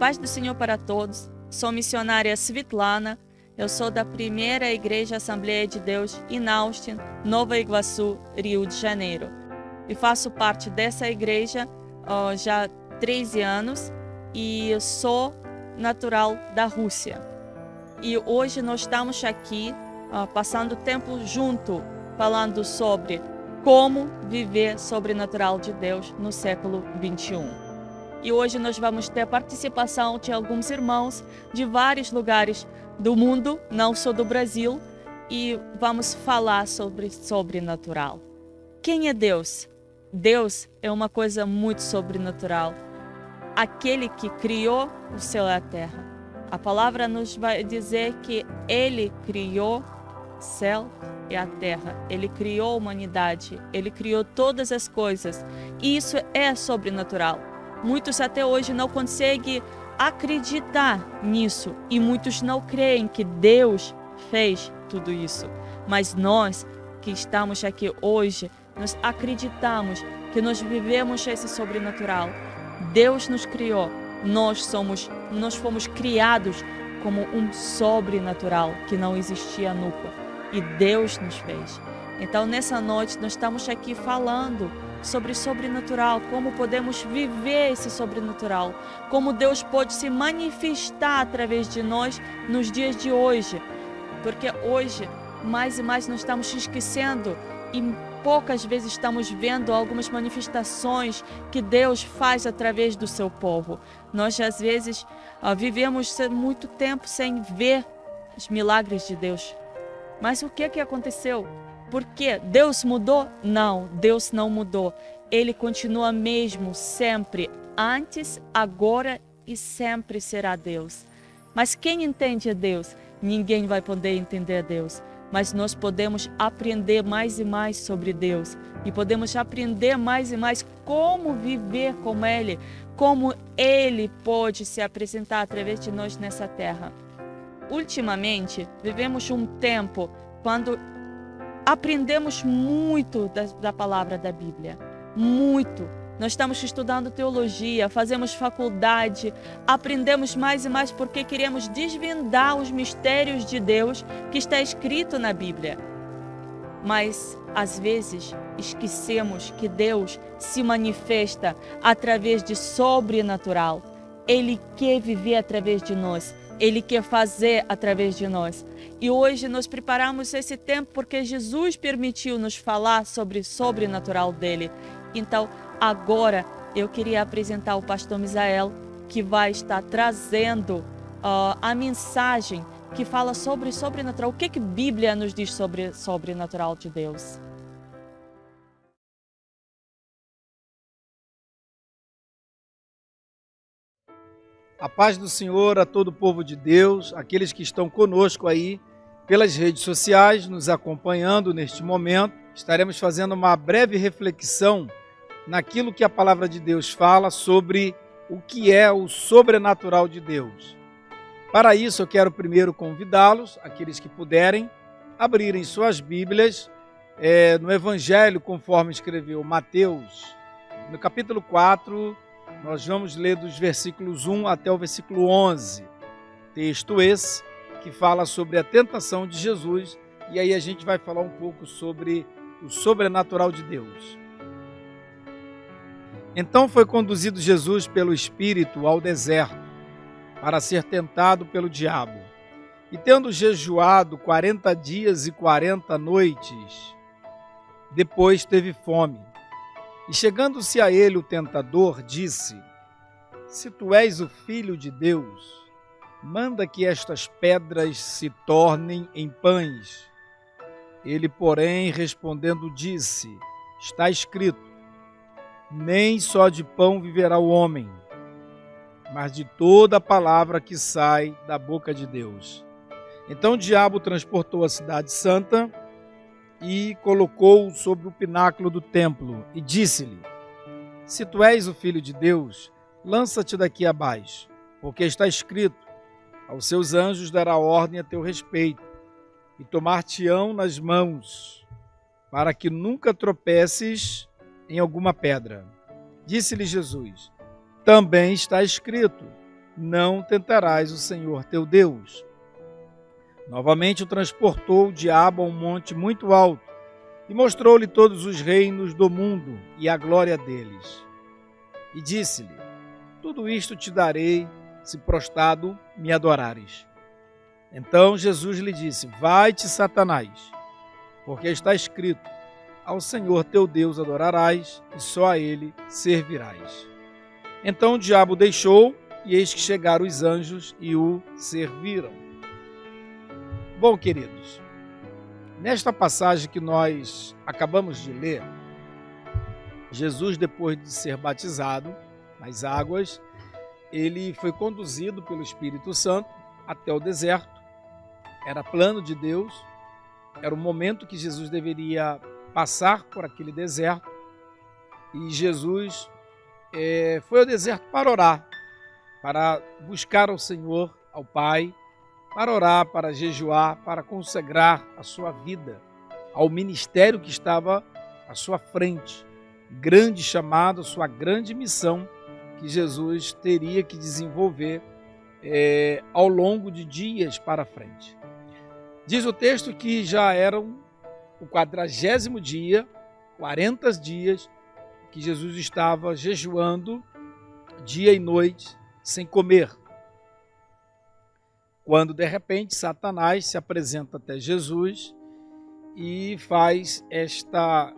paz do Senhor para todos. Sou missionária Svitlana. Eu sou da primeira Igreja Assembleia de Deus em Austin, Nova Iguaçu, Rio de Janeiro. E faço parte dessa igreja já há 13 anos e eu sou natural da Rússia. E hoje nós estamos aqui passando tempo junto, falando sobre como viver sobrenatural de Deus no século 21. E hoje nós vamos ter a participação de alguns irmãos de vários lugares do mundo, não só do Brasil, e vamos falar sobre sobrenatural. Quem é Deus? Deus é uma coisa muito sobrenatural. Aquele que criou o céu e a terra. A palavra nos vai dizer que Ele criou o céu e a terra. Ele criou a humanidade. Ele criou todas as coisas. E isso é sobrenatural. Muitos até hoje não conseguem acreditar nisso. E muitos não creem que Deus fez tudo isso. Mas nós que estamos aqui hoje, nós acreditamos que nós vivemos esse sobrenatural. Deus nos criou. Nós fomos criados como um sobrenatural que não existia nunca. E Deus nos fez. Então, nessa noite, nós estamos aqui falando sobre sobrenatural, como podemos viver esse sobrenatural, como Deus pode se manifestar através de nós nos dias de hoje. Porque hoje, mais e mais, nós estamos esquecendo e poucas vezes estamos vendo algumas manifestações que Deus faz através do seu povo. Nós, às vezes, vivemos muito tempo sem ver os milagres de Deus. Mas o que aconteceu? Por quê? Deus mudou? Não, Deus não mudou. Ele continua mesmo, sempre, antes, agora e sempre será Deus. Mas quem entende a Deus? Ninguém vai poder entender a Deus. Mas nós podemos aprender mais e mais sobre Deus. E podemos aprender mais e mais como viver com Ele. Como Ele pode se apresentar através de nós nessa terra. Ultimamente, vivemos um tempo quando aprendemos muito da palavra da Bíblia. Muito. Nós estamos estudando teologia, fazemos faculdade, aprendemos mais e mais porque queremos desvendar os mistérios de Deus que está escrito na Bíblia. Mas, às vezes, esquecemos que Deus se manifesta através de sobrenatural. Ele quer viver através de nós. Ele quer fazer através de nós. E hoje nós preparamos esse tempo porque Jesus permitiu nos falar sobre o sobrenatural dele. Então, agora eu queria apresentar o pastor Misael, que vai estar trazendo a mensagem que fala sobre sobrenatural. O que a Bíblia nos diz sobre sobrenatural de Deus? A paz do Senhor a todo o povo de Deus, aqueles que estão conosco aí pelas redes sociais, nos acompanhando neste momento. Estaremos fazendo uma breve reflexão naquilo que a palavra de Deus fala sobre o que é o sobrenatural de Deus. Para isso, eu quero primeiro convidá-los, aqueles que puderem, abrirem suas Bíblias no Evangelho, conforme escreveu Mateus, no capítulo 4, nós vamos ler dos versículos 1 até o versículo 11. Texto esse que fala sobre a tentação de Jesus, e aí a gente vai falar um pouco sobre o sobrenatural de Deus. Então foi conduzido Jesus pelo Espírito ao deserto, para ser tentado pelo diabo. E tendo jejuado 40 dias e 40 noites, depois teve fome. E chegando-se a ele o tentador, disse: Se tu és o Filho de Deus, manda que estas pedras se tornem em pães. Ele, porém, respondendo, disse: Está escrito, nem só de pão viverá o homem, mas de toda a palavra que sai da boca de Deus. Então o diabo transportou a cidade santa e colocou-o sobre o pináculo do templo e disse-lhe: Se tu és o Filho de Deus, lança-te daqui abaixo, porque está escrito: Aos seus anjos dará ordem a teu respeito, e tomar-te-ão nas mãos, para que nunca tropeces em alguma pedra. Disse-lhe Jesus: Também está escrito: não tentarás o Senhor teu Deus. Novamente o transportou o diabo a um monte muito alto e mostrou-lhe todos os reinos do mundo e a glória deles. E disse-lhe: tudo isto te darei, se prostrado me adorares. Então Jesus lhe disse: vai-te, Satanás, porque está escrito: ao Senhor teu Deus adorarás e só a ele servirás. Então o diabo deixou, e eis que chegaram os anjos e o serviram. Bom, queridos, nesta passagem que nós acabamos de ler, Jesus, depois de ser batizado nas águas, ele foi conduzido pelo Espírito Santo até o deserto. Era plano de Deus, era o momento que Jesus deveria passar por aquele deserto. E Jesus foi ao deserto para orar, para buscar ao Senhor, ao Pai, para orar, para jejuar, para consagrar a sua vida ao ministério que estava à sua frente. Grande chamado, sua grande missão que Jesus teria que desenvolver ao longo de dias para frente. Diz o texto que já eram o 40º dia, 40 dias, que Jesus estava jejuando dia e noite sem comer. Quando de repente Satanás se apresenta até Jesus e faz esta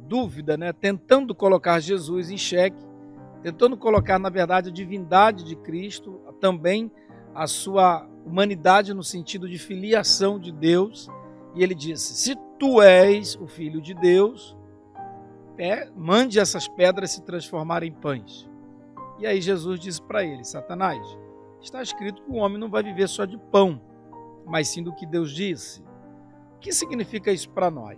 dúvida, tentando colocar Jesus em xeque, tentando colocar, na verdade, a divindade de Cristo, também a sua humanidade no sentido de filiação de Deus. E ele disse: se tu és o Filho de Deus, mande essas pedras se transformarem em pães. E aí Jesus disse para ele: Satanás, está escrito que o homem não vai viver só de pão, mas sim do que Deus disse. O que significa isso para nós?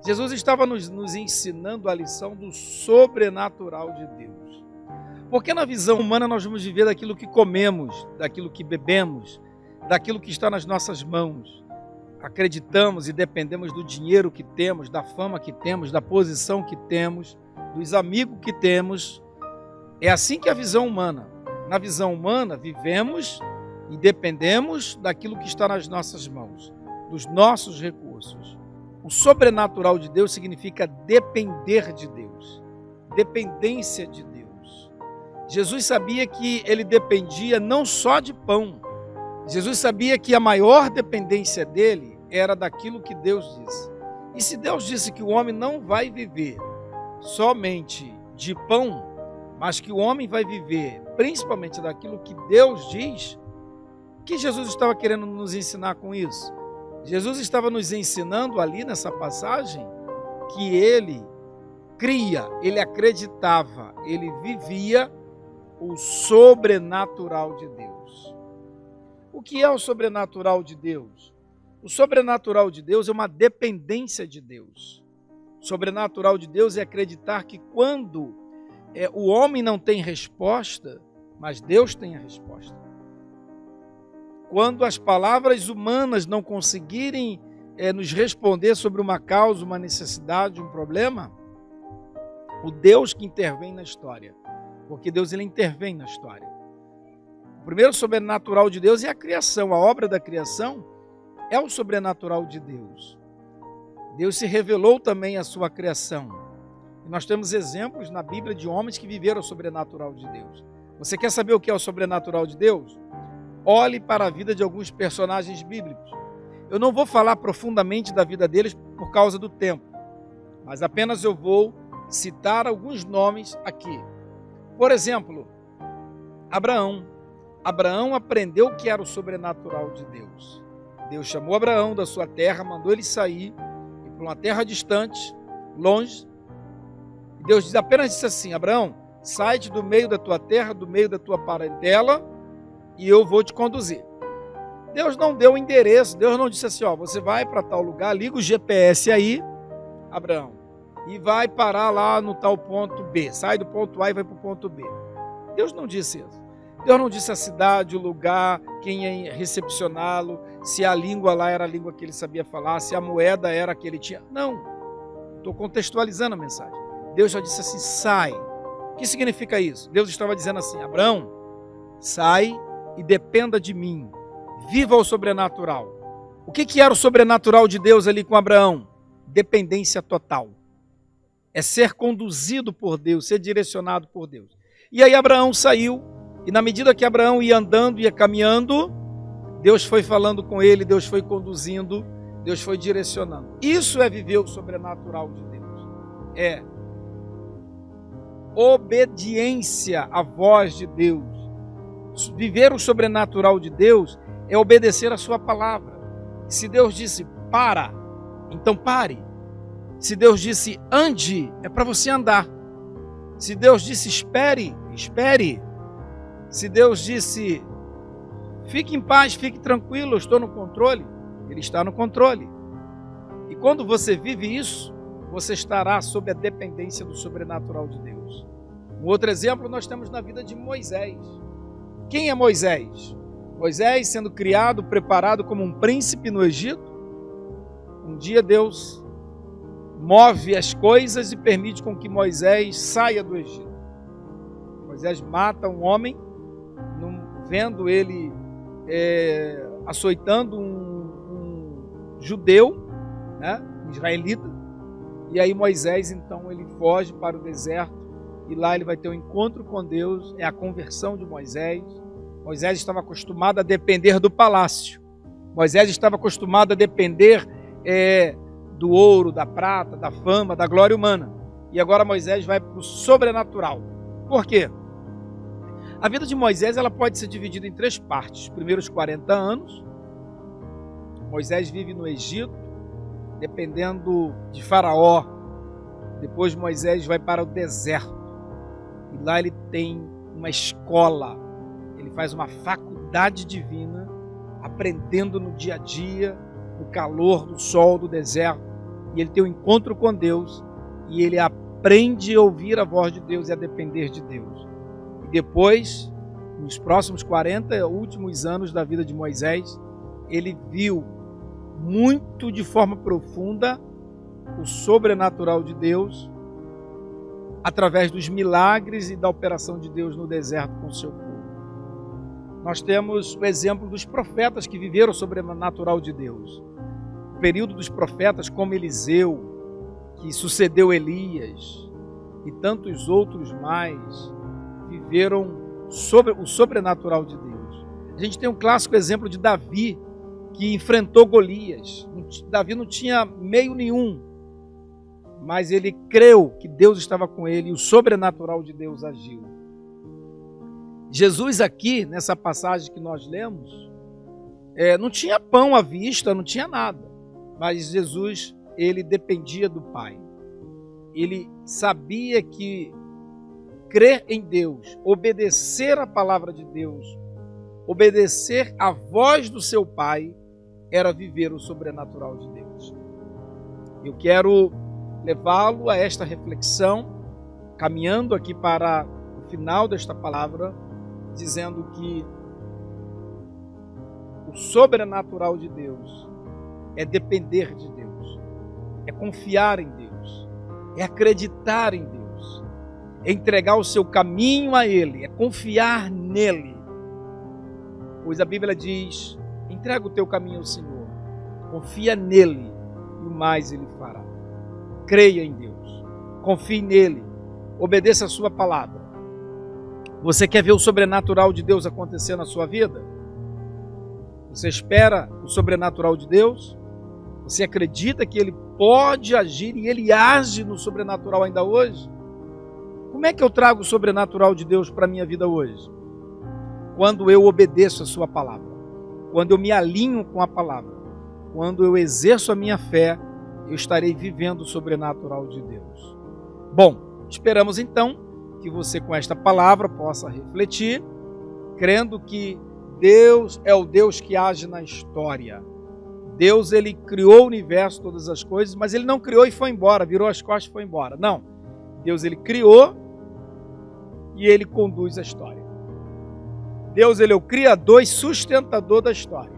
Jesus estava nos ensinando a lição do sobrenatural de Deus. Porque na visão humana nós vamos viver daquilo que comemos, daquilo que bebemos, daquilo que está nas nossas mãos. Acreditamos e dependemos do dinheiro que temos, da fama que temos, da posição que temos, dos amigos que temos. É assim que é a visão humana. Na visão humana, vivemos e dependemos daquilo que está nas nossas mãos, dos nossos recursos. O sobrenatural de Deus significa depender de Deus, dependência de Deus. Jesus sabia que ele dependia não só de pão. Jesus sabia que a maior dependência dele era daquilo que Deus disse. E se Deus disse que o homem não vai viver somente de pão, mas que o homem vai viver principalmente daquilo que Deus diz, o que Jesus estava querendo nos ensinar com isso? Jesus estava nos ensinando ali nessa passagem que ele cria, ele acreditava, ele vivia o sobrenatural de Deus. O que é o sobrenatural de Deus? O sobrenatural de Deus é uma dependência de Deus. O sobrenatural de Deus é acreditar que quando o homem não tem resposta, mas Deus tem a resposta. Quando as palavras humanas não conseguirem nos responder sobre uma causa, uma necessidade, um problema, o Deus que intervém na história, porque Deus ele intervém na história. O primeiro sobrenatural de Deus é a criação, a obra da criação é o sobrenatural de Deus. Deus se revelou também à sua criação. E nós temos exemplos na Bíblia de homens que viveram o sobrenatural de Deus. Você quer saber o que é o sobrenatural de Deus? Olhe para a vida de alguns personagens bíblicos. Eu não vou falar profundamente da vida deles por causa do tempo, mas apenas eu vou citar alguns nomes aqui. Por exemplo, Abraão. Abraão aprendeu o que era o sobrenatural de Deus. Deus chamou Abraão da sua terra, mandou ele sair para uma terra distante, longe. E Deus apenas disse assim: Abraão, sai-te do meio da tua terra, do meio da tua parentela, e eu vou te conduzir. Deus não deu o endereço, Deus não disse assim: você vai para tal lugar, liga o GPS aí, Abraão, e vai parar lá no tal ponto B. Sai do ponto A e vai para o ponto B. Deus não disse isso. Deus não disse a cidade, o lugar, quem ia recepcioná-lo, se a língua lá era a língua que ele sabia falar, se a moeda era a que ele tinha. Não, estou contextualizando a mensagem. Deus já disse assim: sai. O que significa isso? Deus estava dizendo assim: Abraão, sai e dependa de mim. Viva o sobrenatural. O que era o sobrenatural de Deus ali com Abraão? Dependência total. É ser conduzido por Deus, ser direcionado por Deus. E aí Abraão saiu, e na medida que Abraão ia andando, ia caminhando, Deus foi falando com ele, Deus foi conduzindo, Deus foi direcionando. Isso é viver o sobrenatural de Deus. É obediência à voz de Deus. Viver o sobrenatural de Deus é obedecer a sua palavra. Se Deus disse para, então pare. Se Deus disse ande, é para você andar. Se Deus disse espere, espere. Se Deus disse fique em paz, fique tranquilo, eu estou no controle, Ele está no controle. E quando você vive isso, você estará sob a dependência do sobrenatural de Deus. Um outro exemplo nós temos na vida de Moisés. Quem é Moisés? Moisés sendo criado, preparado como um príncipe no Egito. Um dia Deus move as coisas e permite com que Moisés saia do Egito. Moisés mata um homem, vendo ele açoitando um judeu, né, um israelita. E aí Moisés, então, ele foge para o deserto e lá ele vai ter um encontro com Deus, é a conversão de Moisés. Moisés estava acostumado a depender do palácio. Moisés estava acostumado a depender do ouro, da prata, da fama, da glória humana. E agora Moisés vai para o sobrenatural. Por quê? A vida de Moisés ela pode ser dividida em 3 partes. Os primeiros 40 anos, Moisés vive no Egito, dependendo de Faraó. Depois Moisés vai para o deserto. E lá ele tem uma escola. Ele faz uma faculdade divina, aprendendo no dia a dia, no calor do sol do deserto. E ele tem um encontro com Deus. E ele aprende a ouvir a voz de Deus e a depender de Deus. E depois, nos próximos 40 últimos anos da vida de Moisés, ele viu muito de forma profunda o sobrenatural de Deus através dos milagres e da operação de Deus no deserto com o seu povo. Nós temos o exemplo dos profetas que viveram o sobrenatural de Deus. O período dos profetas como Eliseu, que sucedeu Elias, e tantos outros mais, viveram o sobrenatural de Deus. A gente tem um clássico exemplo de Davi, que enfrentou Golias. Davi não tinha meio nenhum, mas ele creu que Deus estava com ele e o sobrenatural de Deus agiu. Jesus aqui, nessa passagem que nós lemos, não tinha pão à vista, não tinha nada, mas Jesus, ele dependia do Pai. Ele sabia que crer em Deus, obedecer a palavra de Deus, obedecer a voz do seu Pai, era viver o sobrenatural de Deus. Eu quero levá-lo a esta reflexão, caminhando aqui para o final desta palavra, dizendo que o sobrenatural de Deus é depender de Deus, é confiar em Deus, é acreditar em Deus, é entregar o seu caminho a Ele, é confiar nele. Pois a Bíblia diz: entrega o teu caminho ao Senhor, confia nele e o mais Ele fará. Creia em Deus, confie nele, obedeça a sua palavra. Você quer ver o sobrenatural de Deus acontecer na sua vida? Você espera o sobrenatural de Deus? Você acredita que Ele pode agir e Ele age no sobrenatural ainda hoje? Como é que eu trago o sobrenatural de Deus para a minha vida hoje? Quando eu obedeço a sua palavra, quando eu me alinho com a palavra, quando eu exerço a minha fé, eu estarei vivendo o sobrenatural de Deus. Bom, esperamos então que você com esta palavra possa refletir, crendo que Deus é o Deus que age na história. Deus, Ele criou o universo, todas as coisas, mas Ele não criou e foi embora, virou as costas e foi embora. Não. Deus, Ele criou e Ele conduz a história. Deus, Ele é o Criador e sustentador da história.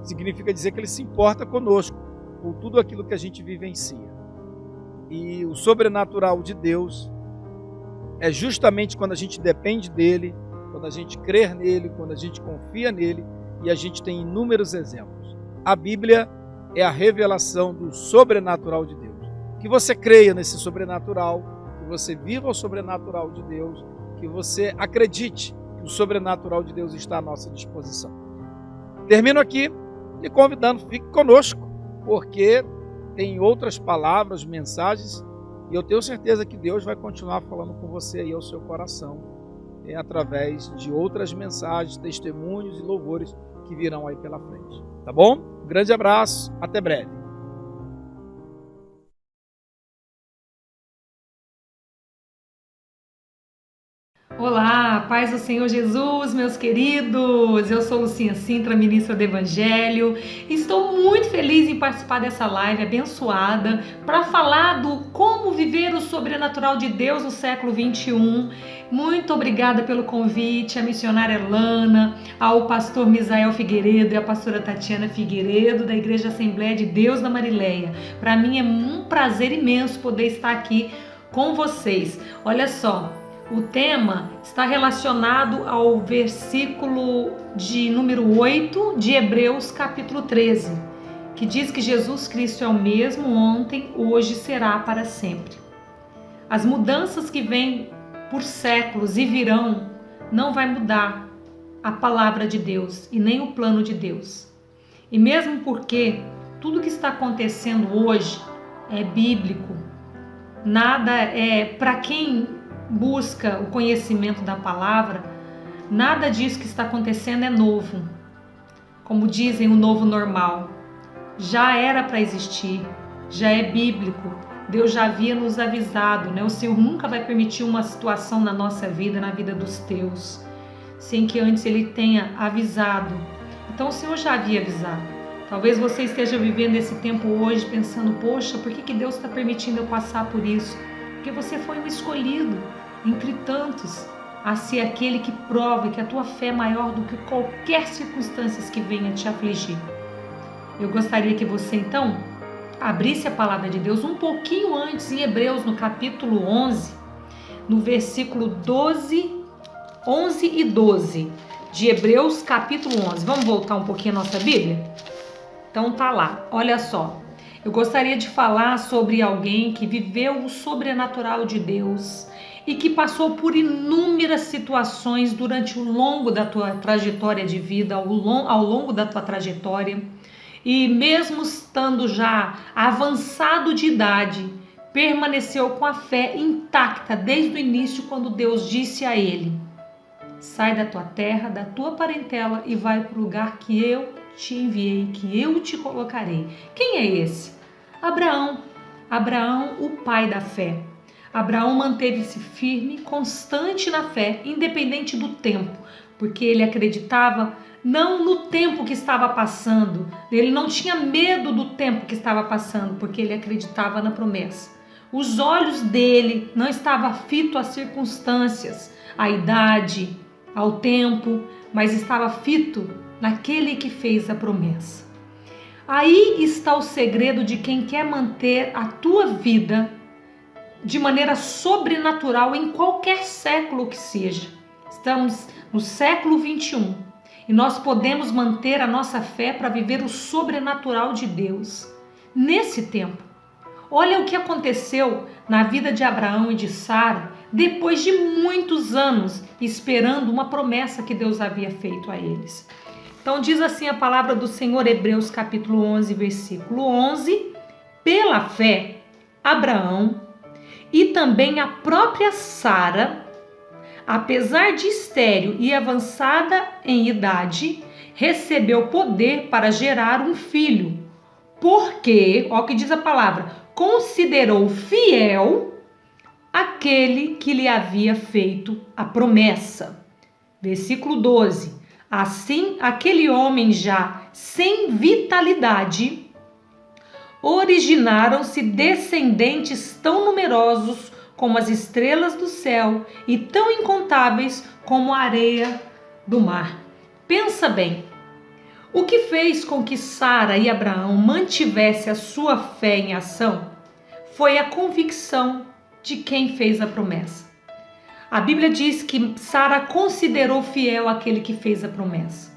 Significa dizer que Ele se importa conosco, com tudo aquilo que a gente vivencia. E o sobrenatural de Deus é justamente quando a gente depende dEle, quando a gente crer nele, quando a gente confia nele, e a gente tem inúmeros exemplos. A Bíblia é a revelação do sobrenatural de Deus. Que você creia nesse sobrenatural, que você viva o sobrenatural de Deus, que você acredite que o sobrenatural de Deus está à nossa disposição. Termino aqui lhe convidando, fique conosco, porque tem outras palavras, mensagens, e eu tenho certeza que Deus vai continuar falando com você aí ao seu coração, através de outras mensagens, testemunhos e louvores que virão aí pela frente. Tá bom? Um grande abraço, até breve. Olá, paz do Senhor Jesus, meus queridos. Eu sou Lucinha Sintra, ministra do Evangelho. Estou muito feliz em participar dessa live abençoada para falar do como viver o sobrenatural de Deus no século 21. Muito obrigada pelo convite, a missionária Lana, ao pastor Misael Figueiredo e a pastora Tatiana Figueiredo, da Igreja Assembleia de Deus da Marileia. Para mim é um prazer imenso poder estar aqui com vocês. Olha só, o tema está relacionado ao versículo de número 8 de Hebreus capítulo 13, que diz que Jesus Cristo é o mesmo ontem, hoje e será para sempre. As mudanças que vêm por séculos e virão não vai mudar a palavra de Deus e nem o plano de Deus. E mesmo porque tudo que está acontecendo hoje é bíblico, nada é para quem busca o conhecimento da palavra, nada disso que está acontecendo é novo. Como dizem, o novo normal. Já era para existir, já é bíblico. Deus já havia nos avisado, né? O Senhor nunca vai permitir uma situação na nossa vida, na vida dos teus, sem que antes Ele tenha avisado. Então o Senhor já havia avisado. Talvez você esteja vivendo esse tempo hoje pensando, poxa, por que Deus está permitindo eu passar por isso? Porque você foi um escolhido entre tantos a ser aquele que prova que a tua fé é maior do que qualquer circunstância que venha te afligir. Eu gostaria que você então abrisse a palavra de Deus um pouquinho antes em Hebreus, no capítulo 11, no versículo 11 e 12 de Hebreus capítulo 11. Vamos voltar um pouquinho a nossa Bíblia? Então tá lá, olha só. Eu gostaria de falar sobre alguém que viveu o sobrenatural de Deus e que passou por inúmeras situações durante o longo da tua trajetória de vida, ao longo da tua trajetória, e mesmo estando já avançado de idade, permaneceu com a fé intacta desde o início, quando Deus disse a ele: sai da tua terra, da tua parentela e vai para o lugar que eu te enviei, que eu te colocarei. Quem é esse? Abraão. Abraão, o pai da fé. Abraão manteve-se firme, constante na fé, independente do tempo, porque ele acreditava não no tempo que estava passando, ele não tinha medo do tempo que estava passando, porque ele acreditava na promessa. Os olhos dele não estavam fitos às circunstâncias, à idade, ao tempo, mas estava fito naquele que fez a promessa. Aí está o segredo de quem quer manter a tua vida de maneira sobrenatural em qualquer século que seja. Estamos no século 21 e nós podemos manter a nossa fé para viver o sobrenatural de Deus nesse tempo. Olha o que aconteceu na vida de Abraão e de Sara depois de muitos anos esperando uma promessa que Deus havia feito a eles. Então diz assim a palavra do Senhor, Hebreus capítulo 11, versículo 11: pela fé, Abraão e também a própria Sara, apesar de estéril e avançada em idade, recebeu poder para gerar um filho, porque, ó que diz a palavra, considerou fiel aquele que lhe havia feito a promessa. Versículo 12: assim, aquele homem já sem vitalidade, originaram-se descendentes tão numerosos como as estrelas do céu e tão incontáveis como a areia do mar. Pensa bem, o que fez com que Sara e Abraão mantivessem a sua fé em ação foi a convicção de quem fez a promessa. A Bíblia diz que Sara considerou fiel aquele que fez a promessa.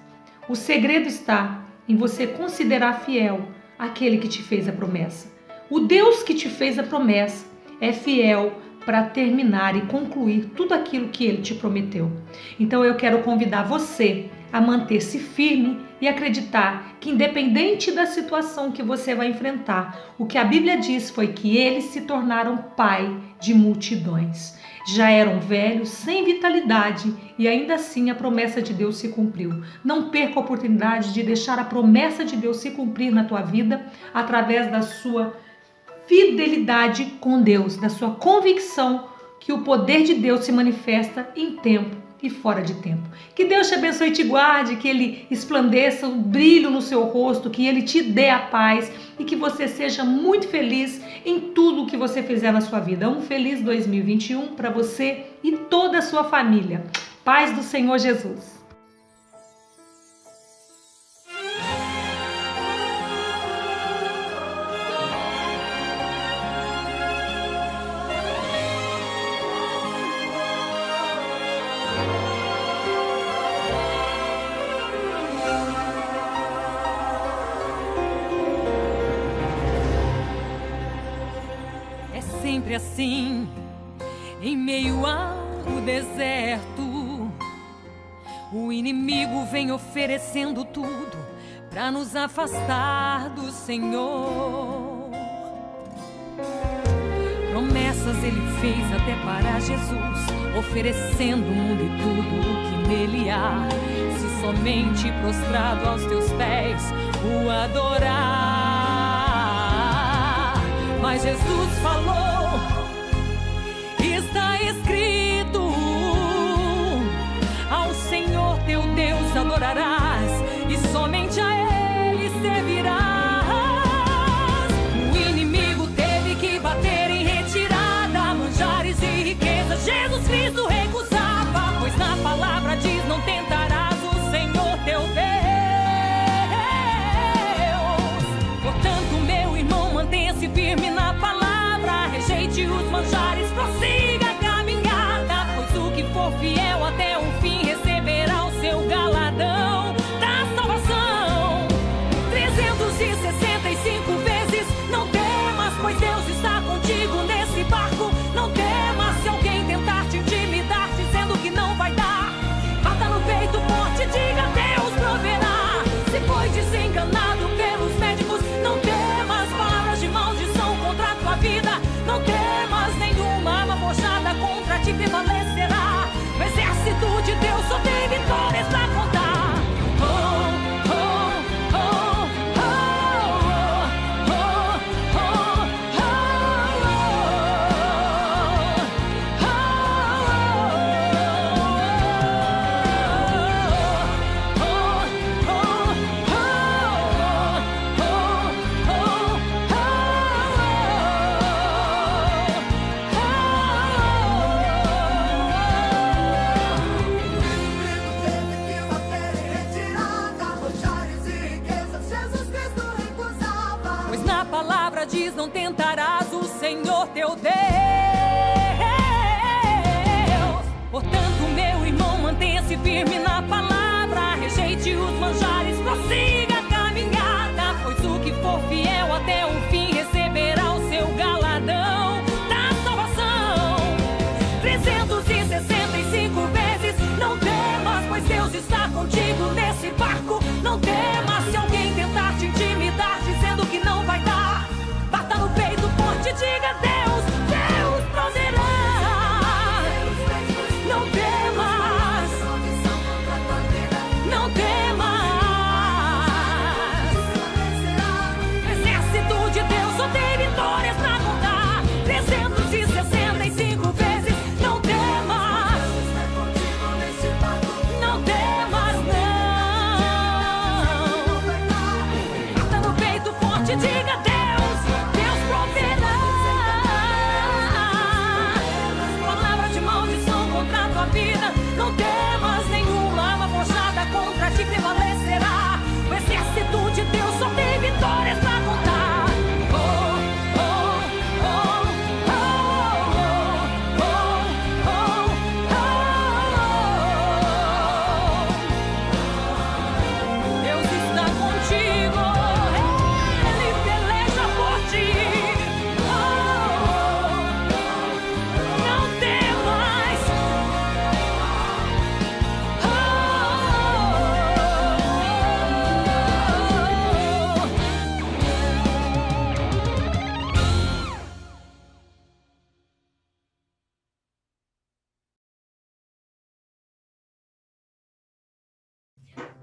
O segredo está em você considerar fiel aquele que te fez a promessa. O Deus que te fez a promessa é fiel para terminar e concluir tudo aquilo que Ele te prometeu. Então eu quero convidar você a manter-se firme e acreditar que, independente da situação que você vai enfrentar, o que a Bíblia diz foi que eles se tornaram pai de multidões. Já eram velhos, sem vitalidade, e ainda assim a promessa de Deus se cumpriu. Não perca a oportunidade de deixar a promessa de Deus se cumprir na tua vida através da sua fidelidade com Deus, da sua convicção que o poder de Deus se manifesta em tempo e fora de tempo. Que Deus te abençoe e te guarde, que Ele esplandeça o brilho no seu rosto, que Ele te dê a paz e que você seja muito feliz em tudo que você fizer na sua vida. Um feliz 2021 para você e toda a sua família. Paz do Senhor Jesus. Sempre assim, em meio ao deserto, o inimigo vem oferecendo tudo para nos afastar do Senhor. Promessas ele fez até para Jesus, oferecendo o mundo e tudo o que nele há, se somente prostrado aos teus pés o adorar. Mas Jesus falou, está escrito, ao Senhor teu Deus adorarás e somente a Ele servirás. O inimigo teve que bater em retirada, manjares e riquezas Jesus Cristo recusava, pois na palavra diz, não tentarás o Senhor teu Deus. Portanto, meu irmão, mantenha-se firme na palavra, rejeite os manjares, prossiga a caminhada, pois o que for fiel até o fim receberá o seu galardão da salvação. 365 vezes, não temas, pois Deus está contigo nesse barco. Não temas se alguém tentar te intimidar, dizendo que não vai dar. Bata no peito forte, diga Deus proverá. Se foi desenganado pelos médicos, não temas palavras de maldição contra a tua vida. Não temas, nenhuma arma forjada contra ti prevalecerá. O exército de Deus só tem vitórias pra contar. Oh, oh, oh, oh, oh, oh, pois na palavra diz, não tentarás o Senhor teu Deus. Portanto, meu irmão, mantenha-se firme na palavra, rejeite os manjares, prossiga a caminhada, pois o que for fiel até o fim receberá o seu galardão da salvação. 365 vezes, não temas, pois Deus está contigo nesse barco. Não temas se alguém tentar te intimidar, dizendo que não vai dar. Bata no peito forte, diga Deus, Deus proverá. Não temas, não temas.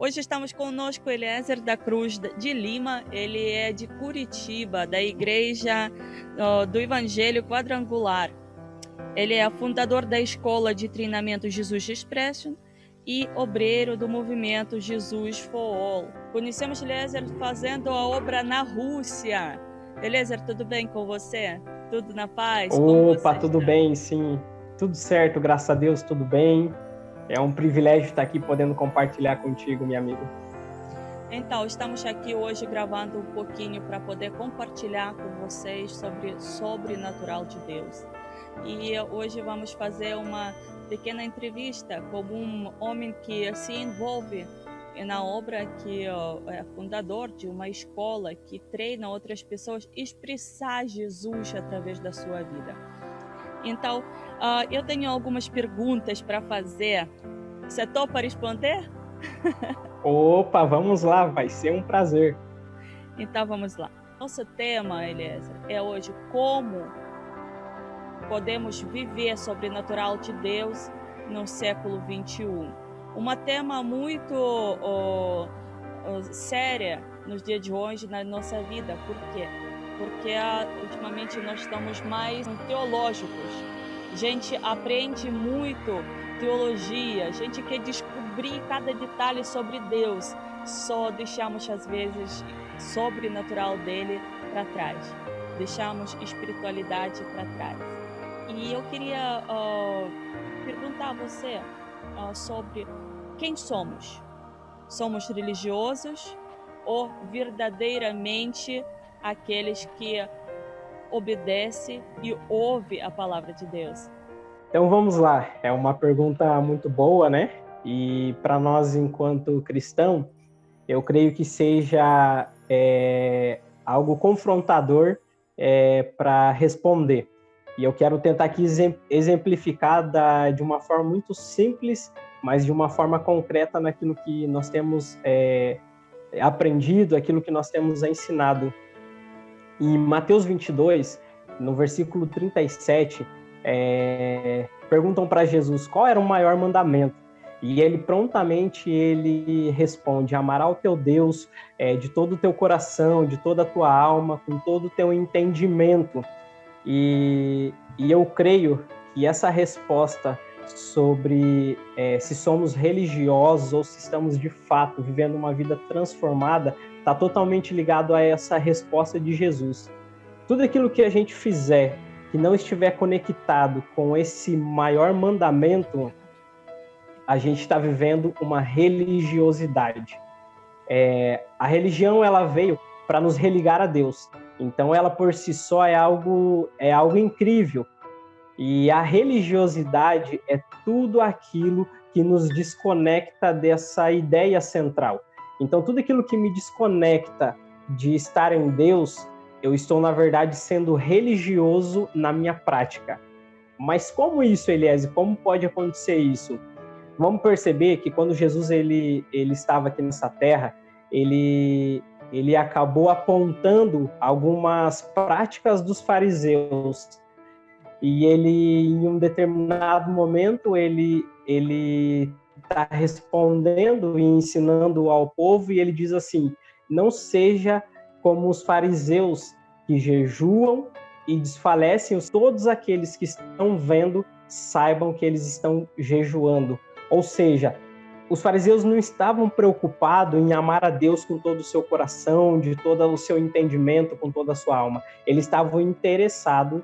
Hoje estamos conosco Eliezer da Cruz de Lima, ele é de Curitiba, da Igreja do Evangelho Quadrangular. Ele é fundador da Escola de Treinamento Jesus Expression e obreiro do movimento Jesus for All. Conhecemos Eliezer fazendo a obra na Rússia. Eliezer, tudo bem com você? Tudo na paz? Opa, tudo bem, sim. Tudo certo, graças a Deus, tudo bem. É um privilégio estar aqui podendo compartilhar contigo, minha amiga. Então, estamos aqui hoje gravando um pouquinho para poder compartilhar com vocês sobre o sobrenatural de Deus. E hoje vamos fazer uma pequena entrevista com um homem que se envolve na obra, que é fundador de uma escola que treina outras pessoas a expressar Jesus através da sua vida. Então, eu tenho algumas perguntas para fazer. Você topa responder? Opa, vamos lá, vai ser um prazer. Então, vamos lá. Nosso tema, Eliezer, é hoje como podemos viver sobrenatural de Deus no século 21. Um tema muito séria nos dias de hoje na nossa vida. Por quê? Porque ultimamente nós estamos mais teológicos. A gente aprende muito teologia, a gente quer descobrir cada detalhe sobre Deus. Só deixamos, às vezes, sobrenatural dele para trás. Deixamos espiritualidade para trás. E eu queria perguntar a você sobre quem somos. Somos religiosos ou verdadeiramente aqueles que obedecem e ouvem a palavra de Deus? Então vamos lá, é uma pergunta muito boa, né? E para nós, enquanto cristão, eu creio que seja algo confrontador para responder. E eu quero tentar aqui exemplificar de uma forma muito simples, mas de uma forma concreta naquilo que nós temos aprendido, aquilo que nós temos ensinado. Em Mateus 22, no versículo 37, perguntam para Jesus qual era o maior mandamento. E ele prontamente responde: amará o teu Deus de todo o teu coração, de toda a tua alma, com todo o teu entendimento. E eu creio que essa resposta sobre se somos religiosos ou se estamos de fato vivendo uma vida transformada está totalmente ligado a essa resposta de Jesus. Tudo aquilo que a gente fizer que não estiver conectado com esse maior mandamento, a gente está vivendo uma religiosidade. A religião, ela veio para nos religar a Deus. Então, ela por si só é algo incrível. E a religiosidade é tudo aquilo que nos desconecta dessa ideia central. Então, tudo aquilo que me desconecta de estar em Deus, eu estou, na verdade, sendo religioso na minha prática. Mas como isso, Eliezer? Como pode acontecer isso? Vamos perceber que quando Jesus ele estava aqui nessa terra, ele acabou apontando algumas práticas dos fariseus. E ele, em um determinado momento, ele está respondendo e ensinando ao povo, e ele diz assim: não seja como os fariseus que jejuam e desfalecem, todos aqueles que estão vendo saibam que eles estão jejuando. Ou seja, os fariseus não estavam preocupados em amar a Deus com todo o seu coração, de todo o seu entendimento, com toda a sua alma. Eles estavam interessados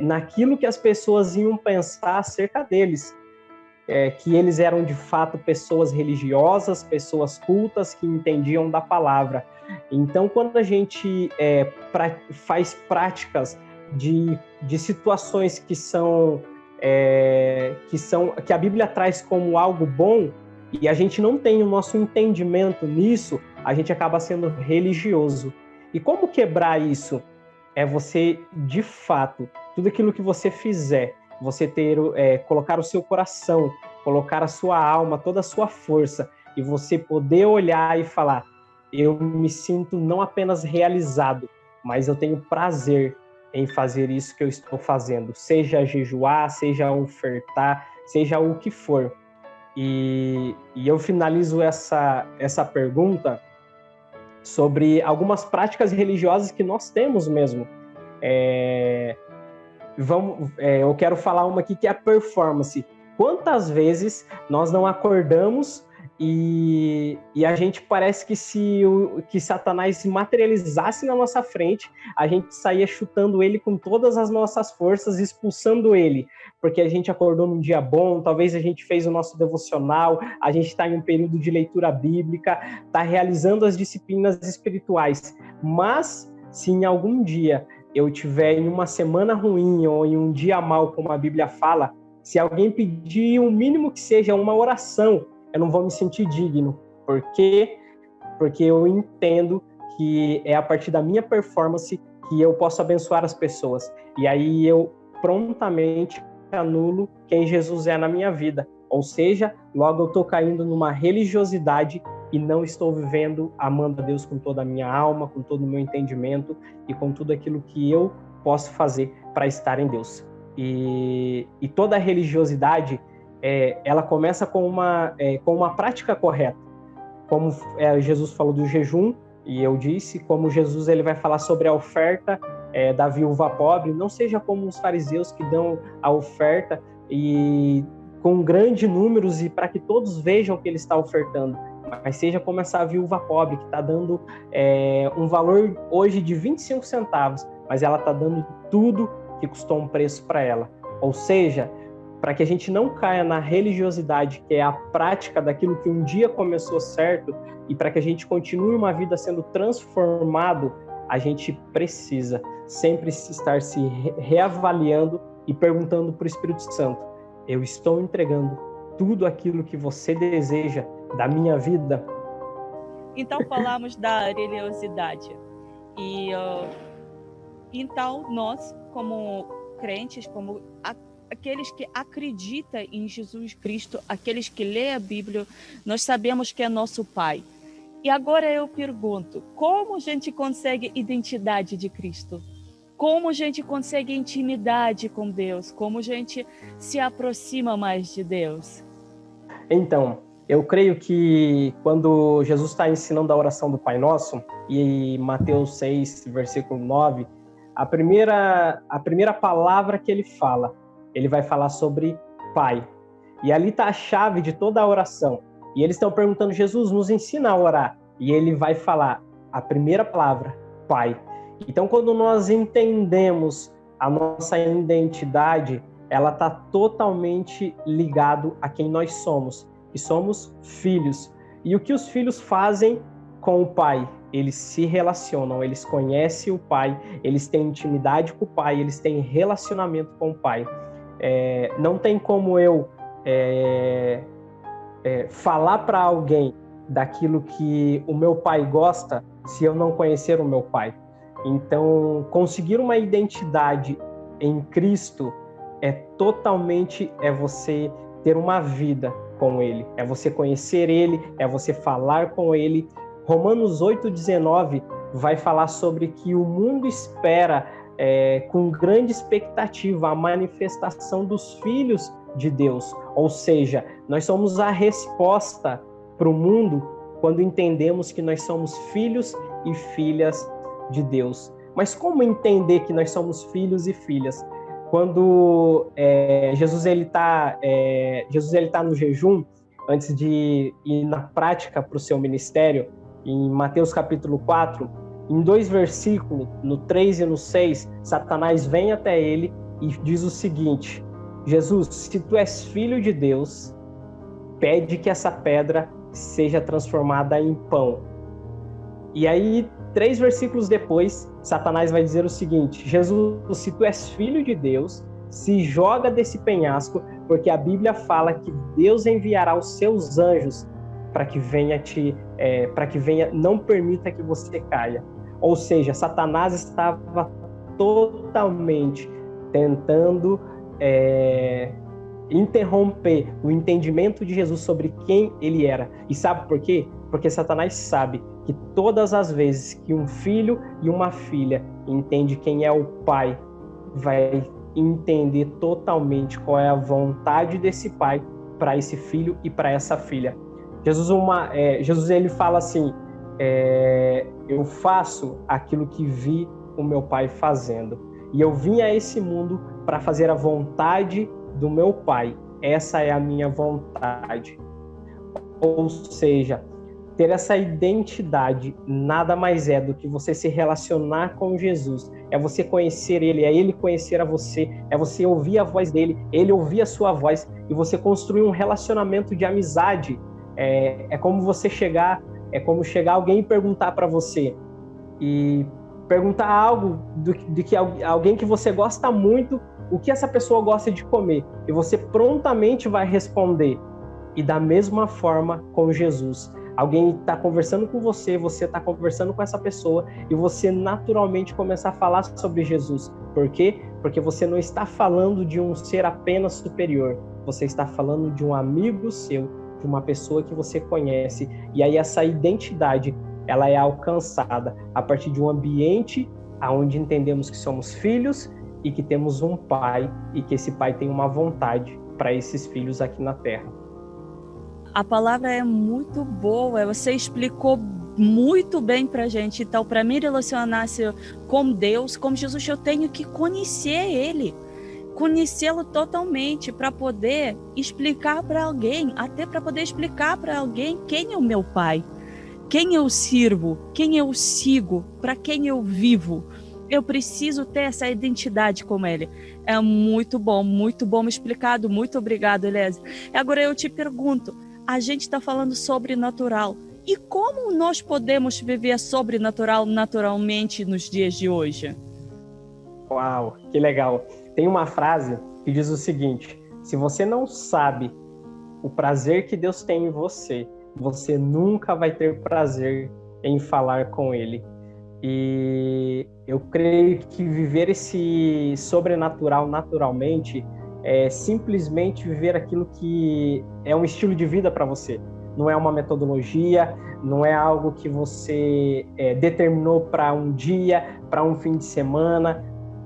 naquilo que as pessoas iam pensar acerca deles. Que eles eram de fato pessoas religiosas, pessoas cultas que entendiam da palavra. Então, quando a gente faz práticas de situações que a Bíblia traz como algo bom, e a gente não tem o nosso entendimento nisso, a gente acaba sendo religioso. E como quebrar isso? É você, de fato, tudo aquilo que você fizer, você colocar o seu coração, colocar a sua alma, toda a sua força, e você poder olhar e falar: eu me sinto não apenas realizado, mas eu tenho prazer em fazer isso que eu estou fazendo, seja jejuar, seja ofertar, seja o que for. E eu finalizo essa pergunta sobre algumas práticas religiosas que nós temos mesmo. Eu quero falar uma aqui que é a performance. Quantas vezes nós não acordamos e a gente parece que que Satanás se materializasse na nossa frente, a gente saía chutando ele com todas as nossas forças, expulsando ele, porque a gente acordou num dia bom, talvez a gente fez o nosso devocional, a gente está em um período de leitura bíblica, está realizando as disciplinas espirituais, mas se em algum dia eu tiver em uma semana ruim ou em um dia mal, como a Bíblia fala, se alguém pedir o mínimo que seja uma oração, eu não vou me sentir digno. Por quê? Porque eu entendo que é a partir da minha performance que eu posso abençoar as pessoas. E aí eu prontamente anulo quem Jesus é na minha vida. Ou seja, logo eu estou caindo numa religiosidade e não estou vivendo, amando a Deus com toda a minha alma, com todo o meu entendimento e com tudo aquilo que eu posso fazer para estar em Deus. E toda a religiosidade, ela começa com uma prática correta. Como Jesus falou do jejum, e eu disse, como Jesus ele vai falar sobre a oferta da viúva pobre, não seja como os fariseus que dão a oferta e com grandes números e para que todos vejam que ele está ofertando, mas seja como essa viúva pobre que está dando um valor hoje de 25 centavos, mas ela está dando tudo que custou um preço para ela. Ou seja, para que a gente não caia na religiosidade, que é a prática daquilo que um dia começou certo, e para que a gente continue uma vida sendo transformado, a gente precisa sempre estar se reavaliando e perguntando para o Espírito Santo: eu estou entregando tudo aquilo que você deseja da minha vida? Então falamos da religiosidade. Então nós, como crentes, como aqueles que acreditam em Jesus Cristo, aqueles que lêem a Bíblia, nós sabemos que é nosso Pai. E agora eu pergunto, como a gente consegue identidade de Cristo? Como a gente consegue intimidade com Deus? Como a gente se aproxima mais de Deus? Então, eu creio que quando Jesus está ensinando a oração do Pai Nosso, e Mateus 6, versículo 9, a primeira palavra que ele vai falar sobre Pai. E ali está a chave de toda a oração. E eles estão perguntando: Jesus, nos ensina a orar. E ele vai falar a primeira palavra, Pai. Então, quando nós entendemos a nossa identidade, ela está totalmente ligado a quem nós somos. E somos filhos. E o que os filhos fazem com o Pai? Eles se relacionam, eles conhecem o Pai, eles têm intimidade com o Pai, eles têm relacionamento com o Pai. Não tem como eu falar para alguém daquilo que o meu pai gosta se eu não conhecer o meu Pai. Então, conseguir uma identidade em Cristo totalmente você ter uma vida com Ele, é você conhecer Ele, é você falar com Ele. Romanos 8,19 vai falar sobre que o mundo espera com grande expectativa a manifestação dos filhos de Deus. Ou seja, nós somos a resposta para o mundo quando entendemos que nós somos filhos e filhas de Deus. Mas como entender que nós somos filhos e filhas? Quando Jesus está no jejum, antes de ir na prática para o seu ministério, em Mateus capítulo 4, em 2 versículos, no 3 e no 6, Satanás vem até ele e diz o seguinte: Jesus, se tu és filho de Deus, pede que essa pedra seja transformada em pão. E aí, 3 versículos depois, Satanás vai dizer o seguinte: Jesus, se tu és filho de Deus, se joga desse penhasco, porque a Bíblia fala que Deus enviará os seus anjos para que venha não permita que você caia. Ou seja, Satanás estava totalmente tentando interromper o entendimento de Jesus sobre quem ele era. E sabe por quê? Porque Satanás sabe que todas as vezes que um filho e uma filha entende quem é o Pai, vai entender totalmente qual é a vontade desse Pai para esse filho e para essa filha. Jesus ele fala assim, eu faço aquilo que vi o meu pai fazendo. E eu vim a esse mundo para fazer a vontade do meu pai. Essa é a minha vontade. Ou seja, ter essa identidade nada mais é do que você se relacionar com Jesus. É você conhecer ele, é ele conhecer a você, é você ouvir a voz dele, ele ouvir a sua voz e você construir um relacionamento de amizade. É como chegar alguém e perguntar para você e perguntar algo de que alguém que você gosta muito, o que essa pessoa gosta de comer, e você prontamente vai responder. E da mesma forma com Jesus. Alguém está conversando com você, você está conversando com essa pessoa e você naturalmente começa a falar sobre Jesus. Por quê? Porque você não está falando de um ser apenas superior, você está falando de um amigo seu, de uma pessoa que você conhece. E aí essa identidade, ela é alcançada a partir de um ambiente onde entendemos que somos filhos e que temos um pai e que esse pai tem uma vontade para esses filhos aqui na Terra. A palavra é muito boa, você explicou muito bem para a gente. Então, para me relacionar-se com Deus, com Jesus, eu tenho que conhecer Ele, conhecê-lo totalmente para poder explicar para alguém, até para poder explicar para alguém quem é o meu Pai, quem eu sirvo, quem eu sigo, para quem eu vivo. Eu preciso ter essa identidade com Ele. É muito bom explicado. Muito obrigado, Eliezer. Agora eu te pergunto, a gente está falando sobrenatural. E como nós podemos viver sobrenatural naturalmente nos dias de hoje? Uau, que legal. Tem uma frase que diz o seguinte: se você não sabe o prazer que Deus tem em você, você nunca vai ter prazer em falar com Ele. E eu creio que viver esse sobrenatural naturalmente é simplesmente viver aquilo que é um estilo de vida para você. Não é uma metodologia, não é algo que você determinou para um dia, para um fim de semana,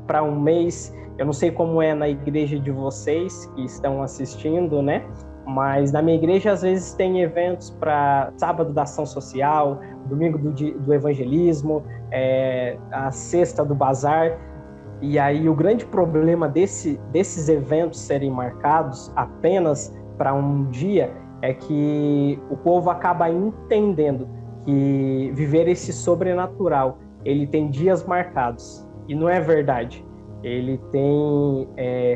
para um mês. Eu não sei como é na igreja de vocês que estão assistindo, né? Mas na minha igreja, às vezes, tem eventos para sábado da ação social, domingo do evangelismo, a sexta do bazar. E aí o grande problema desses eventos serem marcados apenas para um dia é que o povo acaba entendendo que viver esse sobrenatural, ele tem dias marcados. E não é verdade. Ele tem...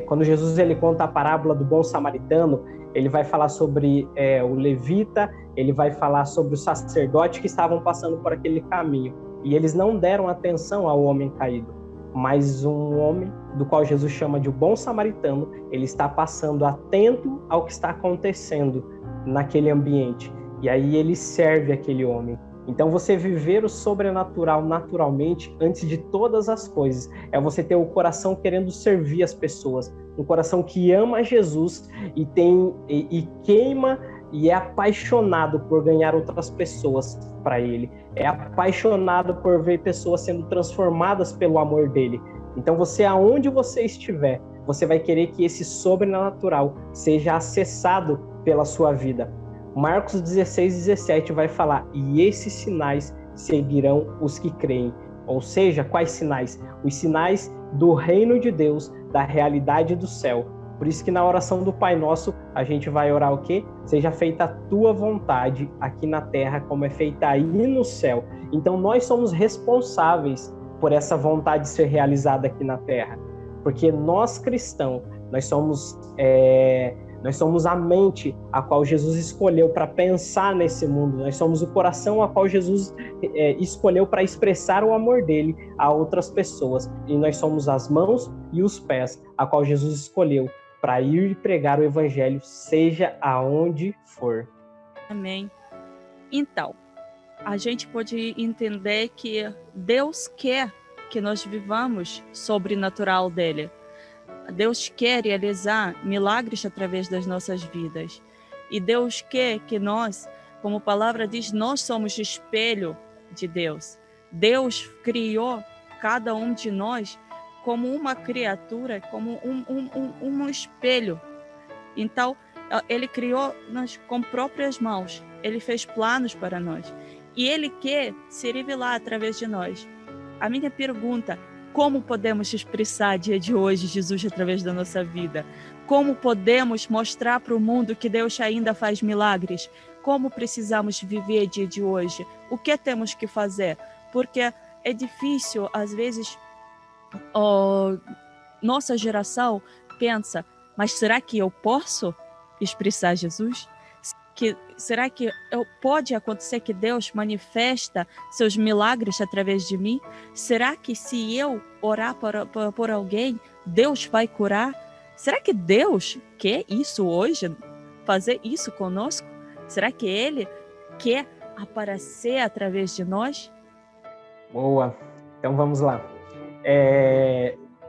quando Jesus ele conta a parábola do bom samaritano, ele vai falar sobre o levita, ele vai falar sobre o sacerdote que estavam passando por aquele caminho. E eles não deram atenção ao homem caído. Mas um homem, do qual Jesus chama de o bom samaritano, ele está passando atento ao que está acontecendo naquele ambiente. E aí ele serve aquele homem. Então você viver o sobrenatural naturalmente, antes de todas as coisas, é você ter o coração querendo servir as pessoas. Um coração que ama Jesus e queima e é apaixonado por ganhar outras pessoas para ele. É apaixonado por ver pessoas sendo transformadas pelo amor dele. Então você, aonde você estiver, você vai querer que esse sobrenatural seja acessado pela sua vida. Marcos 16:17 vai falar: e esses sinais seguirão os que creem. Ou seja, quais sinais? Os sinais do reino de Deus, da realidade do céu. Por isso que na oração do Pai Nosso, a gente vai orar o quê? Seja feita a tua vontade aqui na terra, como é feita aí no céu. Então nós somos responsáveis por essa vontade ser realizada aqui na terra. Porque nós cristãos, nós somos a mente a qual Jesus escolheu para pensar nesse mundo. Nós somos o coração a qual Jesus escolheu para expressar o amor dele a outras pessoas. E nós somos as mãos e os pés a qual Jesus escolheu para ir pregar o evangelho, seja aonde for. Amém. Então, a gente pode entender que Deus quer que nós vivamos sobrenatural dele. Deus quer realizar milagres através das nossas vidas. E Deus quer que nós, como a palavra diz, nós somos espelho de Deus. Deus criou cada um de nós como uma criatura, como um espelho. Então, Ele criou nós com próprias mãos. Ele fez planos para nós. E Ele quer se revelar através de nós. A minha pergunta: como podemos expressar dia de hoje Jesus através da nossa vida? Como podemos mostrar para o mundo que Deus ainda faz milagres? Como precisamos viver dia de hoje? O que temos que fazer? Porque é difícil, às vezes, nossa geração pensa, mas será que eu posso expressar Jesus? Será que pode acontecer que Deus manifesta seus milagres através de mim? Será que se eu orar por alguém, Deus vai curar? Será que Deus quer isso hoje? Fazer isso conosco? Será que Ele quer aparecer através de nós? Boa. Então vamos lá.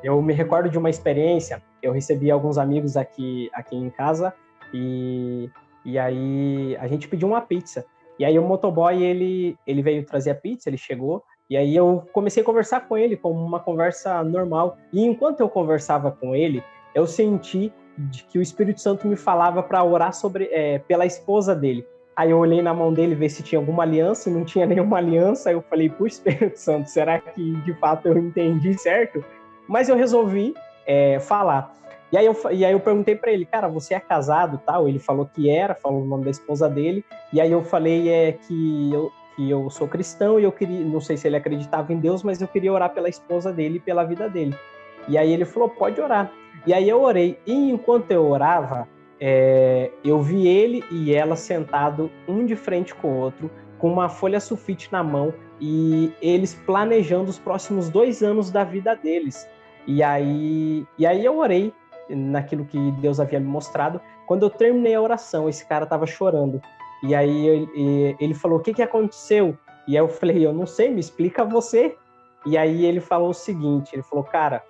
Eu me recordo de uma experiência. Eu recebi alguns amigos aqui em casa e aí a gente pediu uma pizza. E aí o motoboy, ele veio trazer a pizza, ele chegou, e aí eu comecei a conversar com ele, como uma conversa normal. E enquanto eu conversava com ele, eu senti que o Espírito Santo me falava para orar pela esposa dele. Aí eu olhei na mão dele, ver se tinha alguma aliança, e não tinha nenhuma aliança. Aí eu falei, puxa, Espírito Santo, será que de fato eu entendi certo? Mas eu resolvi falar. E aí eu perguntei para ele, cara, você é casado, tal? Ele falou que era, falou o nome da esposa dele. E aí eu falei que eu sou cristão e eu queria, não sei se ele acreditava em Deus, mas eu queria orar pela esposa dele e pela vida dele. E aí ele falou, pode orar. E aí eu orei. E enquanto eu orava, eu vi ele e ela sentado um de frente com o outro, com uma folha sulfite na mão, e eles planejando os próximos 2 anos da vida deles. E aí eu orei naquilo que Deus havia me mostrado. Quando eu terminei a oração, esse cara estava chorando. E aí ele falou, o que aconteceu? E aí eu falei, eu não sei, me explica você. E aí ele falou o seguinte, ele falou, cara,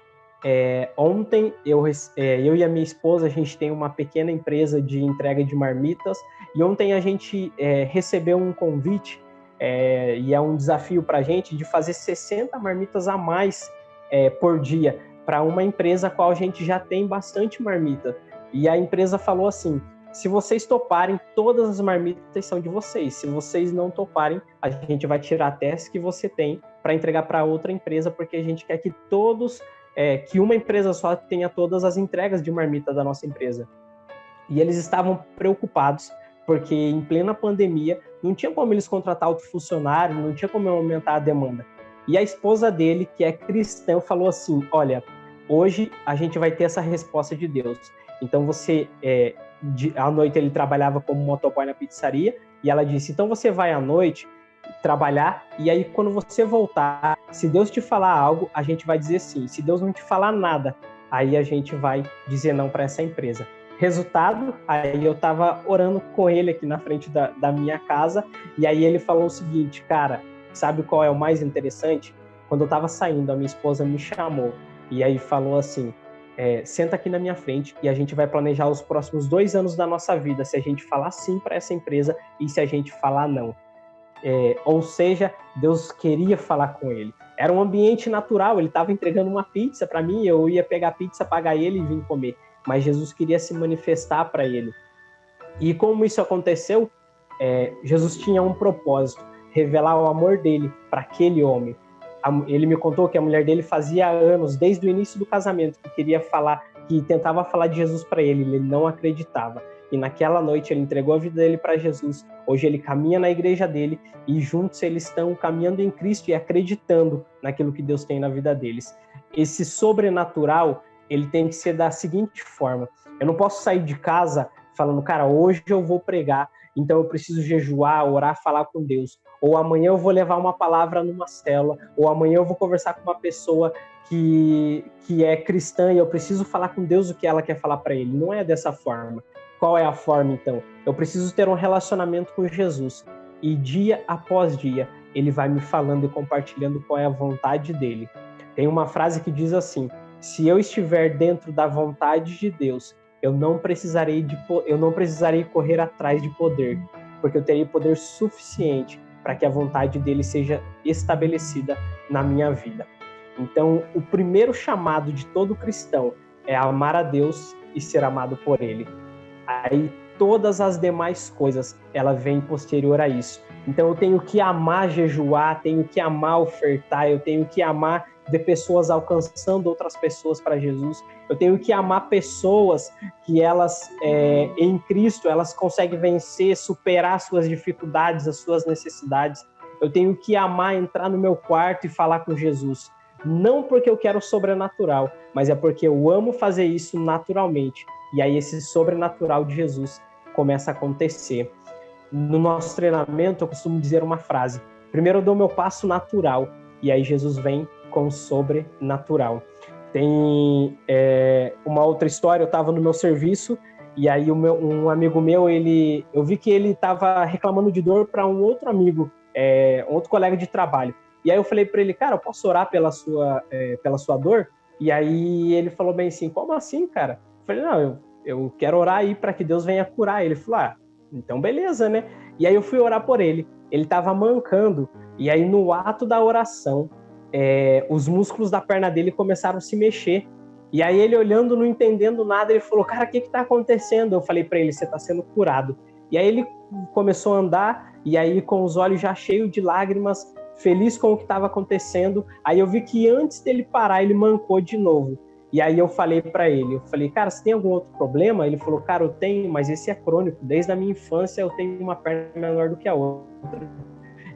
ontem eu e a minha esposa, a gente tem uma pequena empresa de entrega de marmitas, e ontem a gente recebeu um convite, e é um desafio para a gente, de fazer 60 marmitas a mais por dia, para uma empresa a qual a gente já tem bastante marmita. E a empresa falou assim, se vocês toparem, todas as marmitas são de vocês. Se vocês não toparem, a gente vai tirar até as que você tem para entregar para outra empresa, porque a gente quer que que uma empresa só tenha todas as entregas de marmita da nossa empresa. E eles estavam preocupados, porque em plena pandemia, não tinha como eles contratar outro funcionário, não tinha como aumentar a demanda. E a esposa dele, que é cristã, falou assim, olha, hoje a gente vai ter essa resposta de Deus. Então à noite ele trabalhava como motoboy na pizzaria, e ela disse, então você vai à noite trabalhar, e aí quando você voltar, se Deus te falar algo, a gente vai dizer sim. Se Deus não te falar nada, aí a gente vai dizer não para essa empresa. Resultado, aí eu tava orando com ele aqui na frente da minha casa, e aí ele falou o seguinte, cara, sabe qual é o mais interessante? Quando eu tava saindo, a minha esposa me chamou, e aí falou assim, senta aqui na minha frente e a gente vai planejar os próximos 2 anos da nossa vida, se a gente falar sim para essa empresa e se a gente falar não. Ou seja, Deus queria falar com ele. Era um ambiente natural, ele estava entregando uma pizza para mim, eu ia pegar a pizza, pagar ele e vir comer. Mas Jesus queria se manifestar para ele. E como isso aconteceu, Jesus tinha um propósito, revelar o amor dele para aquele homem. Ele me contou que a mulher dele fazia anos, desde o início do casamento, que tentava falar de Jesus para ele não acreditava. E naquela noite ele entregou a vida dele para Jesus. Hoje ele caminha na igreja dele e juntos eles estão caminhando em Cristo e acreditando naquilo que Deus tem na vida deles. Esse sobrenatural, ele tem que ser da seguinte forma. Eu não posso sair de casa falando, cara, hoje eu vou pregar, então eu preciso jejuar, orar, falar com Deus. Ou amanhã eu vou levar uma palavra numa célula, ou amanhã eu vou conversar com uma pessoa que é cristã e eu preciso falar com Deus o que ela quer falar para ele. Não é dessa forma. Qual é a forma, então? Eu preciso ter um relacionamento com Jesus. E dia após dia, ele vai me falando e compartilhando qual é a vontade dele. Tem uma frase que diz assim, se eu estiver dentro da vontade de Deus, eu não precisarei correr atrás de poder, porque eu terei poder suficiente para que a vontade dele seja estabelecida na minha vida. Então, o primeiro chamado de todo cristão é amar a Deus e ser amado por ele. aí todas as demais coisas, ela vem posterior a isso. Então eu tenho que amar jejuar, tenho que amar ofertar, eu tenho que amar ver pessoas alcançando outras pessoas para Jesus, eu tenho que amar pessoas que elas, em Cristo, elas conseguem vencer, superar suas dificuldades, as suas necessidades. Eu tenho que amar entrar no meu quarto e falar com Jesus. Não porque eu quero sobrenatural, mas é porque eu amo fazer isso naturalmente. E aí esse sobrenatural de Jesus começa a acontecer. No nosso treinamento, eu costumo dizer uma frase: primeiro eu dou meu passo natural, e aí Jesus vem com o sobrenatural. Tem uma outra história, eu estava no meu serviço, e aí um amigo meu, eu vi que ele estava reclamando de dor para um outro amigo, um outro colega de trabalho. E aí eu falei para ele: cara, eu posso orar pela sua dor? E aí ele falou bem assim: como assim, cara? Eu falei: não, eu quero orar aí para que Deus venha curar. Ele falou: ah, então beleza, né? E aí eu fui orar por ele. Ele estava mancando, e aí no ato da oração, os músculos da perna dele começaram a se mexer. E aí ele olhando, não entendendo nada, ele falou: cara, o que está acontecendo? Eu falei para ele: você está sendo curado. E aí ele começou a andar, e aí com os olhos já cheios de lágrimas, feliz com o que estava acontecendo. Aí eu vi que antes dele parar, ele mancou de novo. E aí eu falei para ele, cara, você tem algum outro problema? Ele falou: cara, eu tenho, mas esse é crônico. Desde a minha infância eu tenho uma perna menor do que a outra.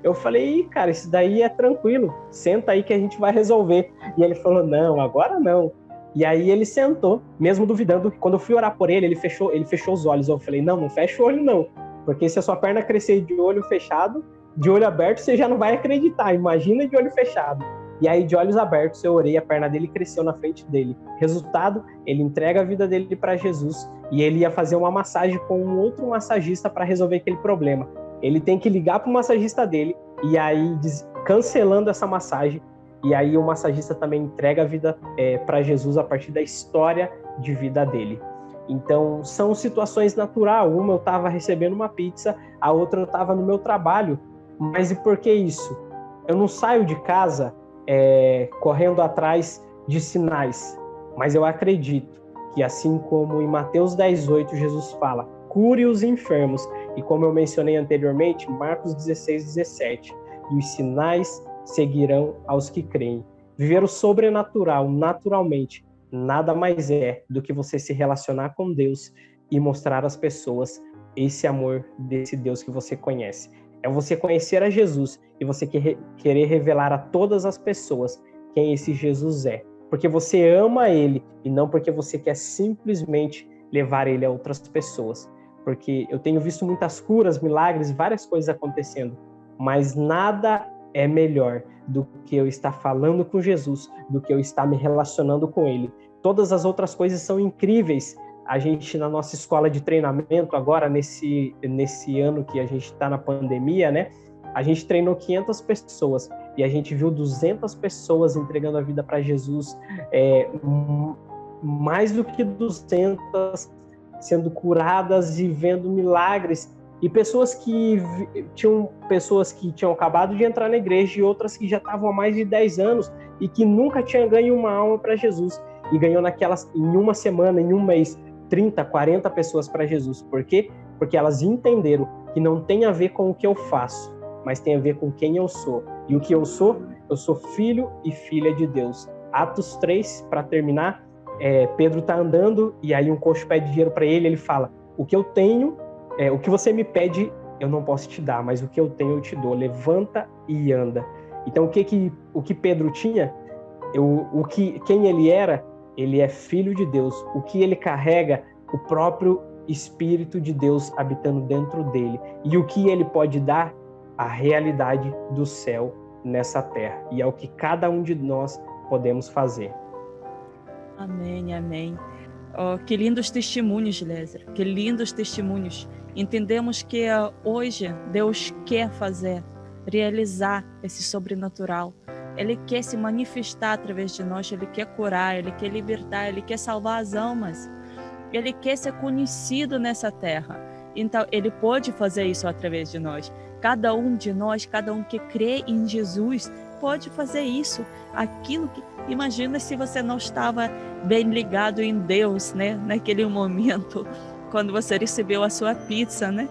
Eu falei: cara, isso daí é tranquilo, senta aí que a gente vai resolver. E ele falou: não, agora não. E aí ele sentou, mesmo duvidando. Quando eu fui orar por ele, ele fechou os olhos. Eu falei: não fecha o olho não, porque se a sua perna crescer de olho fechado, de olho aberto, você já não vai acreditar, imagina de olho fechado. E aí, de olhos abertos, eu orei, a perna dele cresceu na frente dele. Resultado, ele entrega a vida dele para Jesus, e ele ia fazer uma massagem com um outro massagista para resolver aquele problema. Ele tem que ligar para o massagista dele, e aí cancelando essa massagem, e aí o massagista também entrega a vida para Jesus a partir da história de vida dele. Então, são situações naturais. Uma eu estava recebendo uma pizza, a outra eu estava no meu trabalho. Mas e por que isso? Eu não saio de casa correndo atrás de sinais, mas eu acredito que, assim como em Mateus 10:8 Jesus fala: cure os enfermos, e como eu mencionei anteriormente, Marcos 16:17, e os sinais seguirão aos que creem. Viver o sobrenatural naturalmente nada mais é do que você se relacionar com Deus e mostrar às pessoas esse amor desse Deus que você conhece. É você conhecer a Jesus e você querer revelar a todas as pessoas quem esse Jesus é. Porque você ama ele e não porque você quer simplesmente levar ele a outras pessoas. Porque eu tenho visto muitas curas, milagres, várias coisas acontecendo, mas nada é melhor do que eu estar falando com Jesus, do que eu estar me relacionando com ele. Todas as outras coisas são incríveis. A gente, na nossa escola de treinamento, agora nesse ano que a gente está na pandemia, né? A gente treinou 500 pessoas e a gente viu 200 pessoas entregando a vida para Jesus, mais do que 200 sendo curadas e vendo milagres. E pessoas que tinham acabado de entrar na igreja e outras que já estavam há mais de 10 anos e que nunca tinham ganho uma alma para Jesus. E ganhou em uma semana, em um mês, 30, 40 pessoas para Jesus. Por quê? Porque elas entenderam que não tem a ver com o que eu faço, mas tem a ver com quem eu sou. E o que eu sou filho e filha de Deus. Atos 3, para terminar, Pedro está andando e aí um coxo pede dinheiro para ele, ele fala: o que eu tenho, o que você me pede, eu não posso te dar, mas o que eu tenho eu te dou. Levanta e anda. Então o que Pedro tinha, quem ele era, ele é filho de Deus. O que ele carrega, o próprio Espírito de Deus habitando dentro dele. E o que ele pode dar? A realidade do céu nessa terra. E é o que cada um de nós podemos fazer. Amém, amém. Oh, que lindos testemunhos, Lézer. Que lindos testemunhos. Entendemos que hoje Deus quer realizar esse sobrenatural. Ele quer se manifestar através de nós, Ele quer curar, Ele quer libertar, Ele quer salvar as almas. Ele quer ser conhecido nessa terra. Então, Ele pode fazer isso através de nós. Cada um de nós, cada um que crê em Jesus, pode fazer isso. Imagina se você não estava bem ligado em Deus, né? Naquele momento. quando você recebeu a sua pizza, né?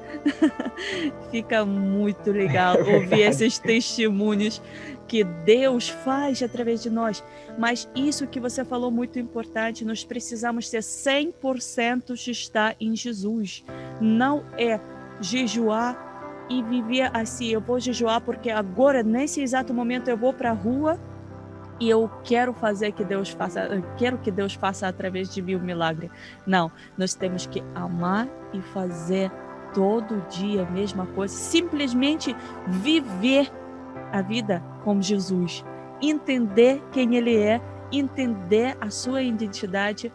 Fica muito legal ouvir esses testemunhos que Deus faz através de nós. Mas isso que você falou muito importante, nós precisamos ser 100% de estar em Jesus. Não é jejuar e viver assim, eu vou jejuar porque agora, nesse exato momento, eu vou para a rua e eu quero que Deus faça através de mim um milagre. Não, nós temos que amar e fazer todo dia a mesma coisa, simplesmente viver a vida como Jesus, entender quem Ele é, entender a sua identidade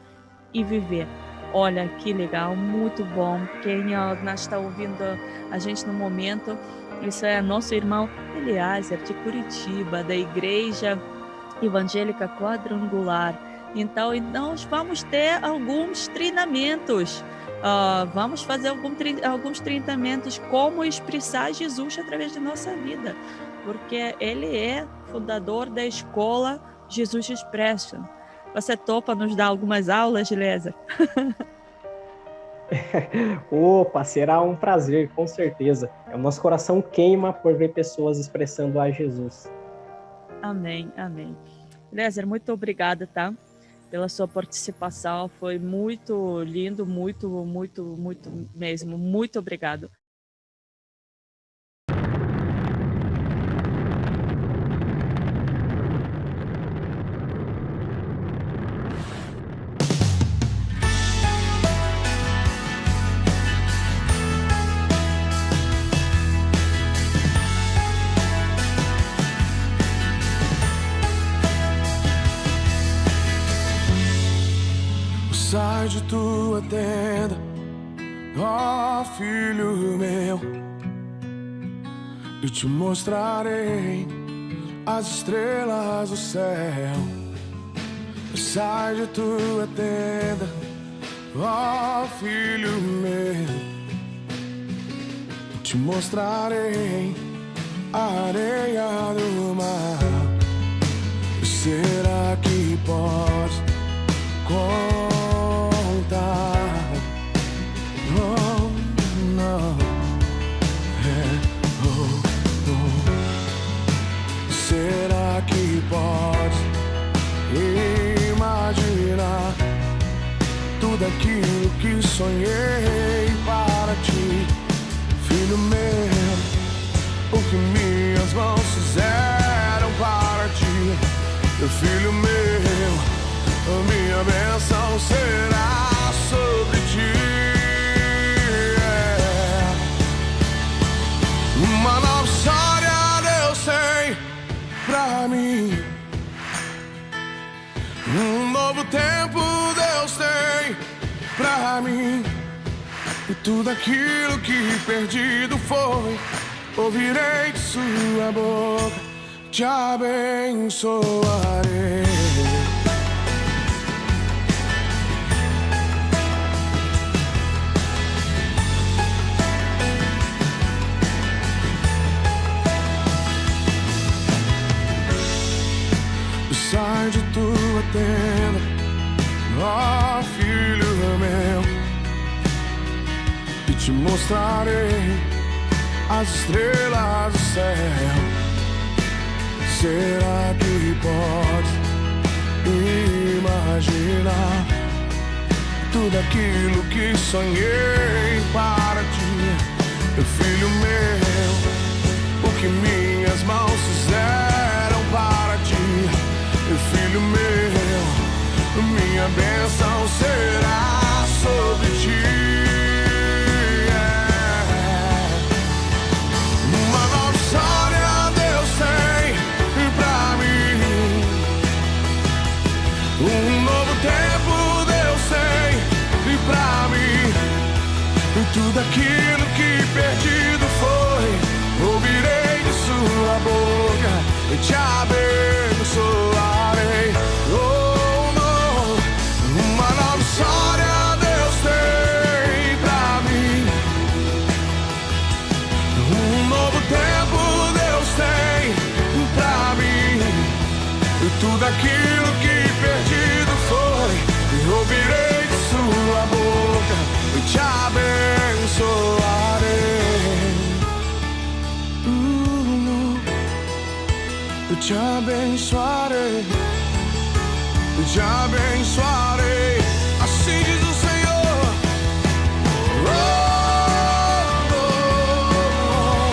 e viver. Olha que legal, muito bom. Quem está ouvindo a gente no momento, isso é nosso irmão Eliezer de Curitiba, da Igreja Evangélica Quadrangular. Então nós vamos ter alguns treinamentos. Vamos fazer alguns treinamentos como expressar Jesus através de nossa vida, porque Ele é fundador da escola Jesus Expression. Você topa nos dar algumas aulas, Eliezer? Opa, será um prazer, com certeza. O nosso coração queima por ver pessoas expressando a Jesus. Amém, amém. Eliezer, muito obrigada, tá? Pela sua participação, foi muito lindo, muito mesmo. Muito obrigado. Sai de tua tenda, ó filho meu, e te mostrarei as estrelas do céu. Sai de tua tenda, ó filho meu, e te mostrarei a areia do mar. Será que podes contar? Oh, não. Será que podes imaginar tudo aquilo que sonhei para ti, filho meu? O que minhas mãos fizeram para ti, meu filho meu. A minha bênção será sobre ti. Uma nova história Deus tem pra mim. Um novo tempo Deus tem pra mim. E tudo aquilo que perdido foi, ouvirei de sua boca, te abençoarei. Sai de tua tenda, ó filho meu, e te mostrarei as estrelas do céu. Será que podes imaginar tudo aquilo que sonhei para ti, meu filho meu? O que minhas mãos fizeram para ti, meu filho meu, minha bênção será sobre ti. Uma nova história Deus tem pra mim. Um novo tempo Deus tem pra mim. E tudo aquilo que perdido foi, ouvirei de sua boca e te abençoarei. Oh, não. Uma nova história Deus tem pra mim. Um novo tempo Deus tem pra mim. E tudo aquilo que perdido foi, ouvirei de sua boca e te abençoarei. te abençoarei, te abençoarei. Assim diz o Senhor. Oh, oh, oh.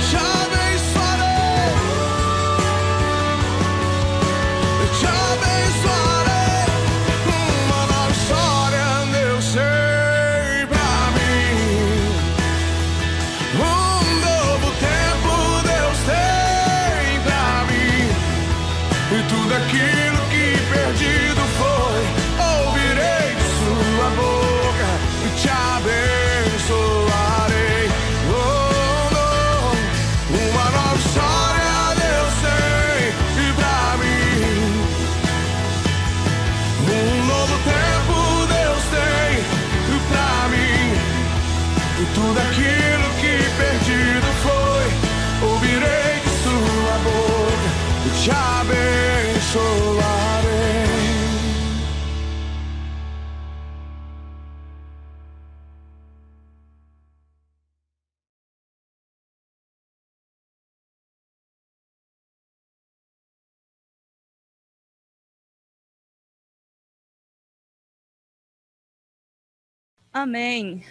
Te abençoarei, te abençoarei. Uma nova história Deus sei pra mim. Um novo tempo Deus tem pra mim. E tudo aquilo que perdido foi, ouvirei de sua boca e te abençoarei. Oh, oh, uma nova história Deus tem pra mim. Um novo tempo Deus tem pra mim. E tudo aquilo que perdido foi, ouvirei de sua boca e te abençoarei. Amém.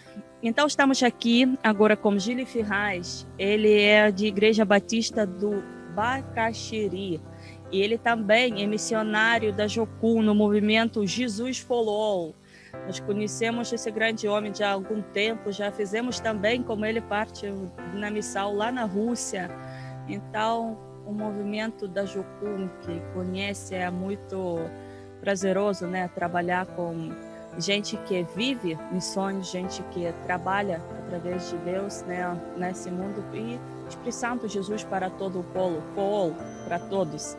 Então estamos aqui agora com Gílio Ferraz. Ele é de Igreja Batista do Bacaxiri. E ele também é missionário da Jocum no movimento Jesus for All. Nós conhecemos esse grande homem já há algum tempo, já fizemos também como ele parte na missão lá na Rússia. Então, o movimento da Jocum, que conhece, é muito prazeroso, né? Trabalhar com gente que vive missões, gente que trabalha através de Deus, né, nesse mundo e expressando Jesus para todo o povo, para todos.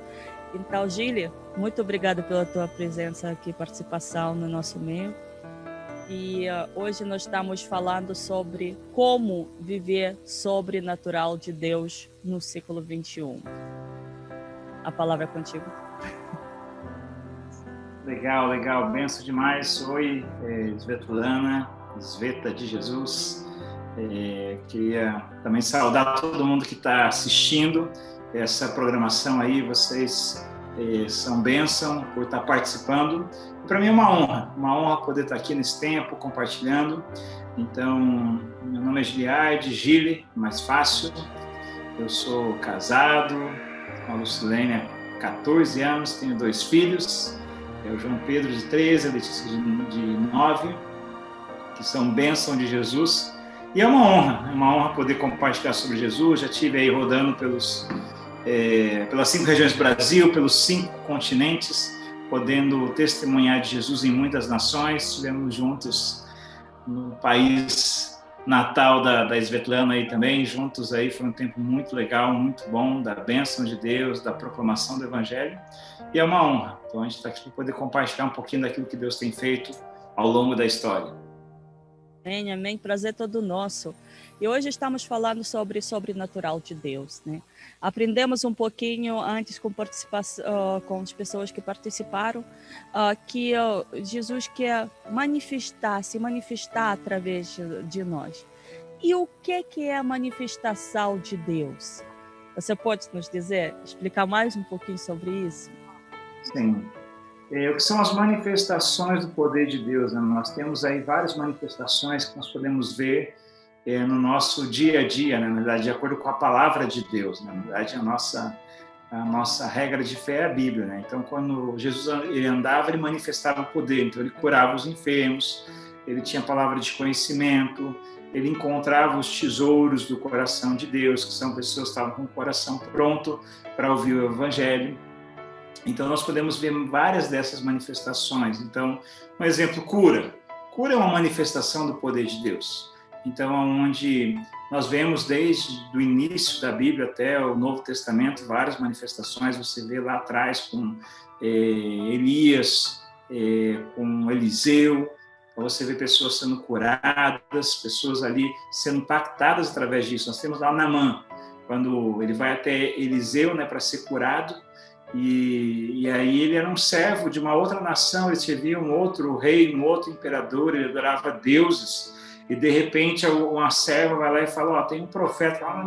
Então, Gília, muito obrigada pela tua presença aqui, participação no nosso meio. E hoje nós estamos falando sobre como viver sobrenatural de Deus no século 21. A palavra é contigo. Legal, legal, benção demais. Oi, Svetlana, Sveta de Jesus. Queria também saudar todo mundo que está assistindo essa programação aí. Vocês são bênção por estar participando. Para mim é uma honra poder estar aqui nesse tempo, compartilhando. Então, meu nome é Gili, mais fácil. Eu sou casado com a Lucilene há 14 anos, tenho 2 filhos. É o João Pedro de 13, a Letícia de 9, que são bênção de Jesus. E é uma honra poder compartilhar sobre Jesus. Já estive aí rodando pelas 5 regiões do Brasil, pelos 5 continentes, podendo testemunhar de Jesus em muitas nações. Estivemos juntos no país natal da Svetlana aí também, juntos aí. Foi um tempo muito legal, muito bom, da bênção de Deus, da proclamação do Evangelho. E é uma honra. Então, a gente está aqui para poder compartilhar um pouquinho daquilo que Deus tem feito ao longo da história. Amém, amém. Prazer todo nosso. E hoje estamos falando sobre sobrenatural de Deus, né? Aprendemos um pouquinho antes com as pessoas que participaram, que Jesus quer se manifestar através de nós. E o que é a manifestação de Deus? Você pode nos explicar mais um pouquinho sobre isso? Sim. O que são as manifestações do poder de Deus, né? Nós temos aí várias manifestações que nós podemos ver no nosso dia a dia, né? Na verdade, de acordo com a palavra de Deus, né? Na verdade, a nossa regra de fé é a Bíblia, né? Então, quando Jesus ele andava, ele manifestava o poder. Então, ele curava os enfermos, ele tinha palavra de conhecimento, ele encontrava os tesouros do coração de Deus, que são pessoas que estavam com o coração pronto para ouvir o Evangelho. Então, nós podemos ver várias dessas manifestações. Então, um exemplo, cura. Cura é uma manifestação do poder de Deus. Então, onde nós vemos desde o início da Bíblia até o Novo Testamento, várias manifestações. Você vê lá atrás com Elias, com Eliseu. Você vê pessoas sendo curadas, pessoas ali sendo impactadas através disso. Nós temos lá Naamã, quando ele vai até Eliseu, né, para ser curado. E aí ele era um servo de uma outra nação, ele servia um outro rei, um outro imperador, ele adorava deuses. E de repente uma serva vai lá e fala: tem um profeta lá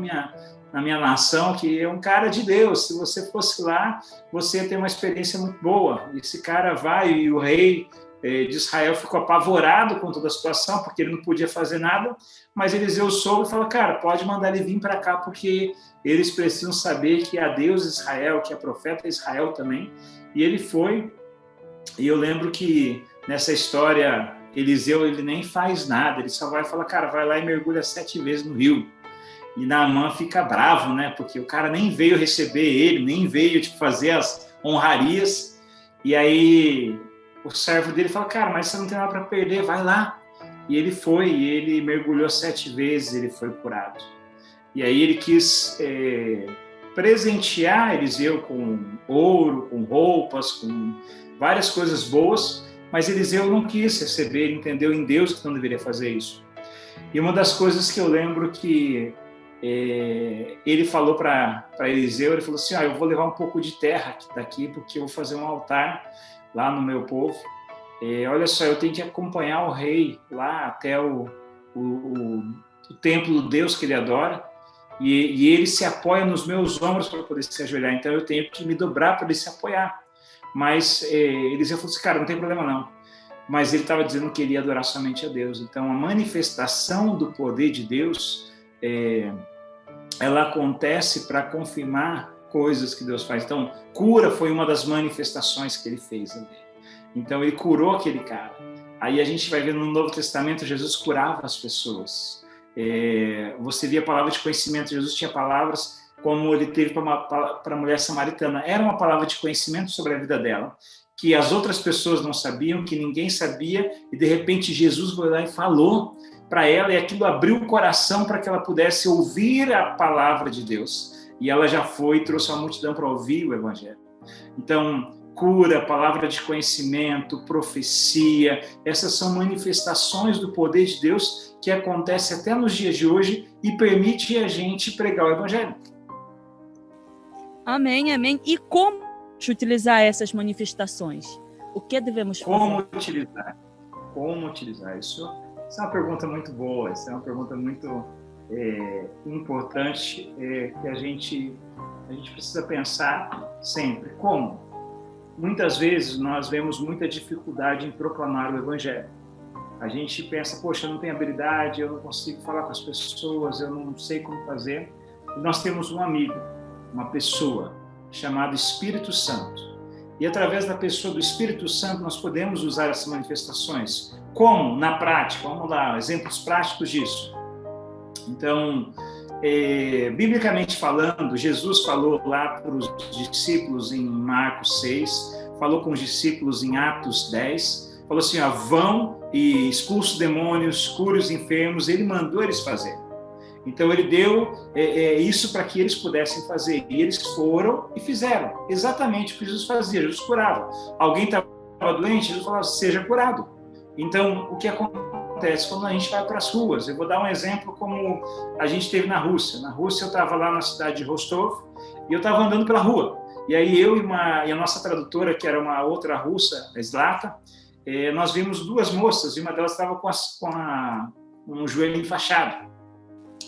na minha nação que é um cara de Deus. Se você fosse lá, você ia ter uma experiência muito boa. Esse cara vai, e o rei de Israel ficou apavorado com toda a situação, porque ele não podia fazer nada, mas Eliseu soube e falou, cara, pode mandar ele vir para cá, porque eles precisam saber que há Deus Israel, que é profeta Israel também. E ele foi, e eu lembro que nessa história, Eliseu, ele nem faz nada, ele só vai falar, cara, vai lá e mergulha 7 vezes no rio. E Naamã fica bravo, né, porque o cara nem veio receber ele, nem veio fazer as honrarias, e aí o servo dele fala, cara, mas você não tem nada para perder, vai lá. E ele foi, e ele mergulhou 7 vezes, ele foi curado. E aí ele quis presentear Eliseu com ouro, com roupas, com várias coisas boas, mas Eliseu não quis receber, ele entendeu em Deus que não deveria fazer isso. E uma das coisas que eu lembro que ele falou para Eliseu, ele falou assim, eu vou levar um pouco de terra daqui, porque eu vou fazer um altar lá no meu povo. Olha só, eu tenho que acompanhar o rei lá até o templo do Deus que ele adora, e ele se apoia nos meus ombros para poder se ajoelhar, então eu tenho que me dobrar para ele se apoiar. Mas Eliseu falou assim, cara, não tem problema não. Mas ele estava dizendo que ele ia adorar somente a Deus. Então a manifestação do poder de Deus, ela acontece para confirmar coisas que Deus faz. Então, cura foi uma das manifestações que ele fez ali. Então, ele curou aquele cara. Aí a gente vai ver no Novo Testamento, Jesus curava as pessoas. Você via a palavra de conhecimento, Jesus tinha palavras como ele teve para a mulher samaritana. Era uma palavra de conhecimento sobre a vida dela, que as outras pessoas não sabiam, que ninguém sabia, e de repente Jesus foi lá e falou para ela, e aquilo abriu o coração para que ela pudesse ouvir a palavra de Deus. E ela já foi e trouxe uma multidão para ouvir o Evangelho. Então, cura, palavra de conhecimento, profecia, essas são manifestações do poder de Deus que acontece até nos dias de hoje e permite a gente pregar o Evangelho. Amém, amém. E como utilizar essas manifestações? O que devemos fazer? Como utilizar? Isso é uma pergunta muito boa, isso é uma pergunta muito importante, que a gente precisa pensar sempre. Como? Muitas vezes nós vemos muita dificuldade em proclamar o Evangelho. A gente pensa, poxa, eu não tenho habilidade, eu não consigo falar com as pessoas, eu não sei como fazer. E nós temos um amigo, uma pessoa chamada Espírito Santo. E através da pessoa do Espírito Santo nós podemos usar essas manifestações. Como? Na prática. Vamos lá, exemplos práticos disso. Então, biblicamente falando, Jesus falou lá para os discípulos em Marcos 6, falou com os discípulos em Atos 10, falou assim, vão e expulsem demônios, curem os enfermos, ele mandou eles fazer. Então ele deu isso para que eles pudessem fazer, e eles foram e fizeram exatamente o que Jesus fazia. Jesus curava. Alguém estava doente, Jesus falava, seja curado. Então, o que acontece quando a gente vai para as ruas? Eu vou dar um exemplo como a gente teve na Rússia. Na Rússia, eu estava lá na cidade de Rostov e eu estava andando pela rua. E aí eu e a nossa tradutora, que era uma outra russa, a Zlata, nós vimos 2 moças, e uma delas estava com um joelho enfaixado.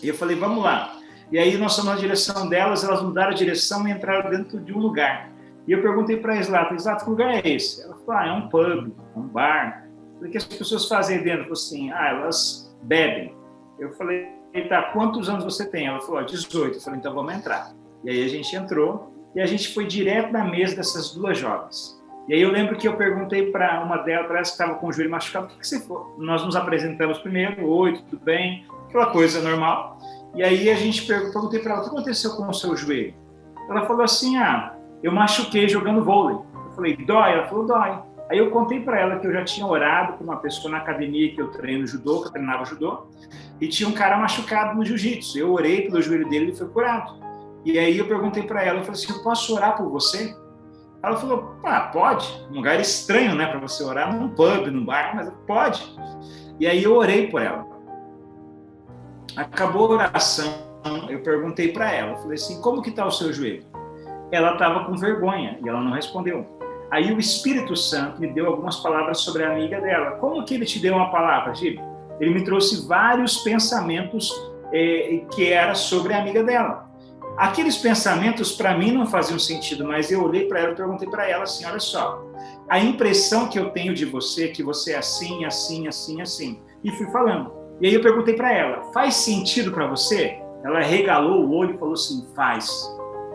E eu falei, vamos lá. E aí nós fomos na direção delas, elas mudaram a direção e entraram dentro de um lugar. E eu perguntei para a Zlata, que lugar é esse? Ela falou, é um pub, é um bar. O que as pessoas fazem aí dentro? Eu falei assim, elas bebem. Eu falei, tá, quantos anos você tem? Ela falou, 18. Eu falei, então vamos entrar. E aí a gente entrou e a gente foi direto na mesa dessas 2 jovens. E aí eu lembro que eu perguntei para uma delas, para essa que estava com o joelho machucado, o que você for? Nós nos apresentamos primeiro, oi, tudo bem? Aquela coisa normal. E aí a gente perguntei para ela, o que aconteceu com o seu joelho? Ela falou assim, eu machuquei jogando vôlei. Eu falei, dói? Ela falou, dói. Aí eu contei para ela que eu já tinha orado por uma pessoa na academia que eu treino judô, que eu treinava judô, e tinha um cara machucado no jiu-jitsu. Eu orei pelo joelho dele e ele foi curado. E aí eu perguntei para ela, eu falei assim, eu posso orar por você? Ela falou, pode. Um lugar estranho, né, para você orar, num pub, num bar, mas pode. E aí eu orei por ela. Acabou a oração, eu perguntei para ela, eu falei assim, como que está o seu joelho? Ela estava com vergonha e ela não respondeu. Aí o Espírito Santo me deu algumas palavras sobre a amiga dela. Como que ele te deu uma palavra, Gil? Ele me trouxe vários pensamentos que era sobre a amiga dela. Aqueles pensamentos para mim não faziam sentido, mas eu olhei para ela e perguntei para ela assim, olha só, a impressão que eu tenho de você é que você é assim, assim, assim, assim. E fui falando. E aí eu perguntei para ela, faz sentido para você? Ela regalou o olho e falou assim, faz.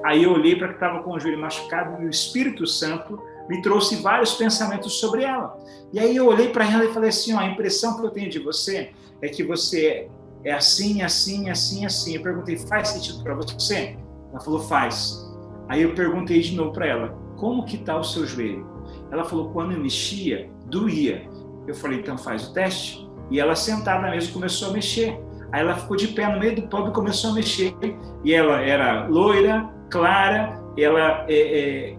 Aí eu olhei para que estava com o joelho machucado e o Espírito Santo me trouxe vários pensamentos sobre ela. E aí eu olhei para ela e falei assim, ó, a impressão que eu tenho de você é que você é assim, assim, assim, assim. Eu perguntei, faz sentido para você? Ela falou, faz. Aí eu perguntei de novo para ela, como que está o seu joelho? Ela falou, quando eu mexia, doía. Eu falei, então faz o teste. E ela sentada na mesa começou a mexer. Aí ela ficou de pé no meio do pub e começou a mexer. E ela era loira, clara, ela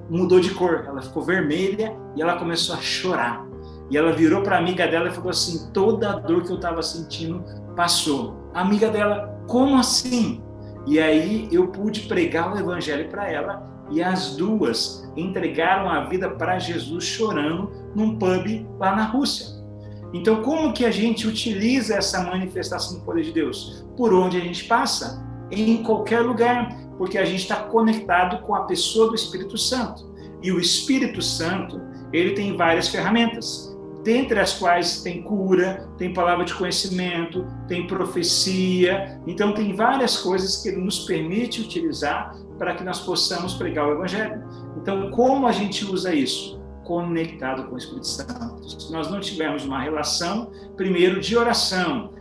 mudou de cor. Ela ficou vermelha e ela começou a chorar. E ela virou para a amiga dela e falou assim, toda a dor que eu estava sentindo passou. A amiga dela, como assim? E aí eu pude pregar o evangelho para ela e as duas entregaram a vida para Jesus chorando num pub lá na Rússia. Então, como que a gente utiliza essa manifestação do poder de Deus? Por onde a gente passa? Em qualquer lugar, porque a gente está conectado com a pessoa do Espírito Santo. E o Espírito Santo, ele tem várias ferramentas, dentre as quais tem cura, tem palavra de conhecimento, tem profecia. Então, tem várias coisas que ele nos permite utilizar para que nós possamos pregar o Evangelho. Então, como a gente usa isso? Conectado com o Espírito Santo. Se nós não tivermos uma relação, primeiro, de oração,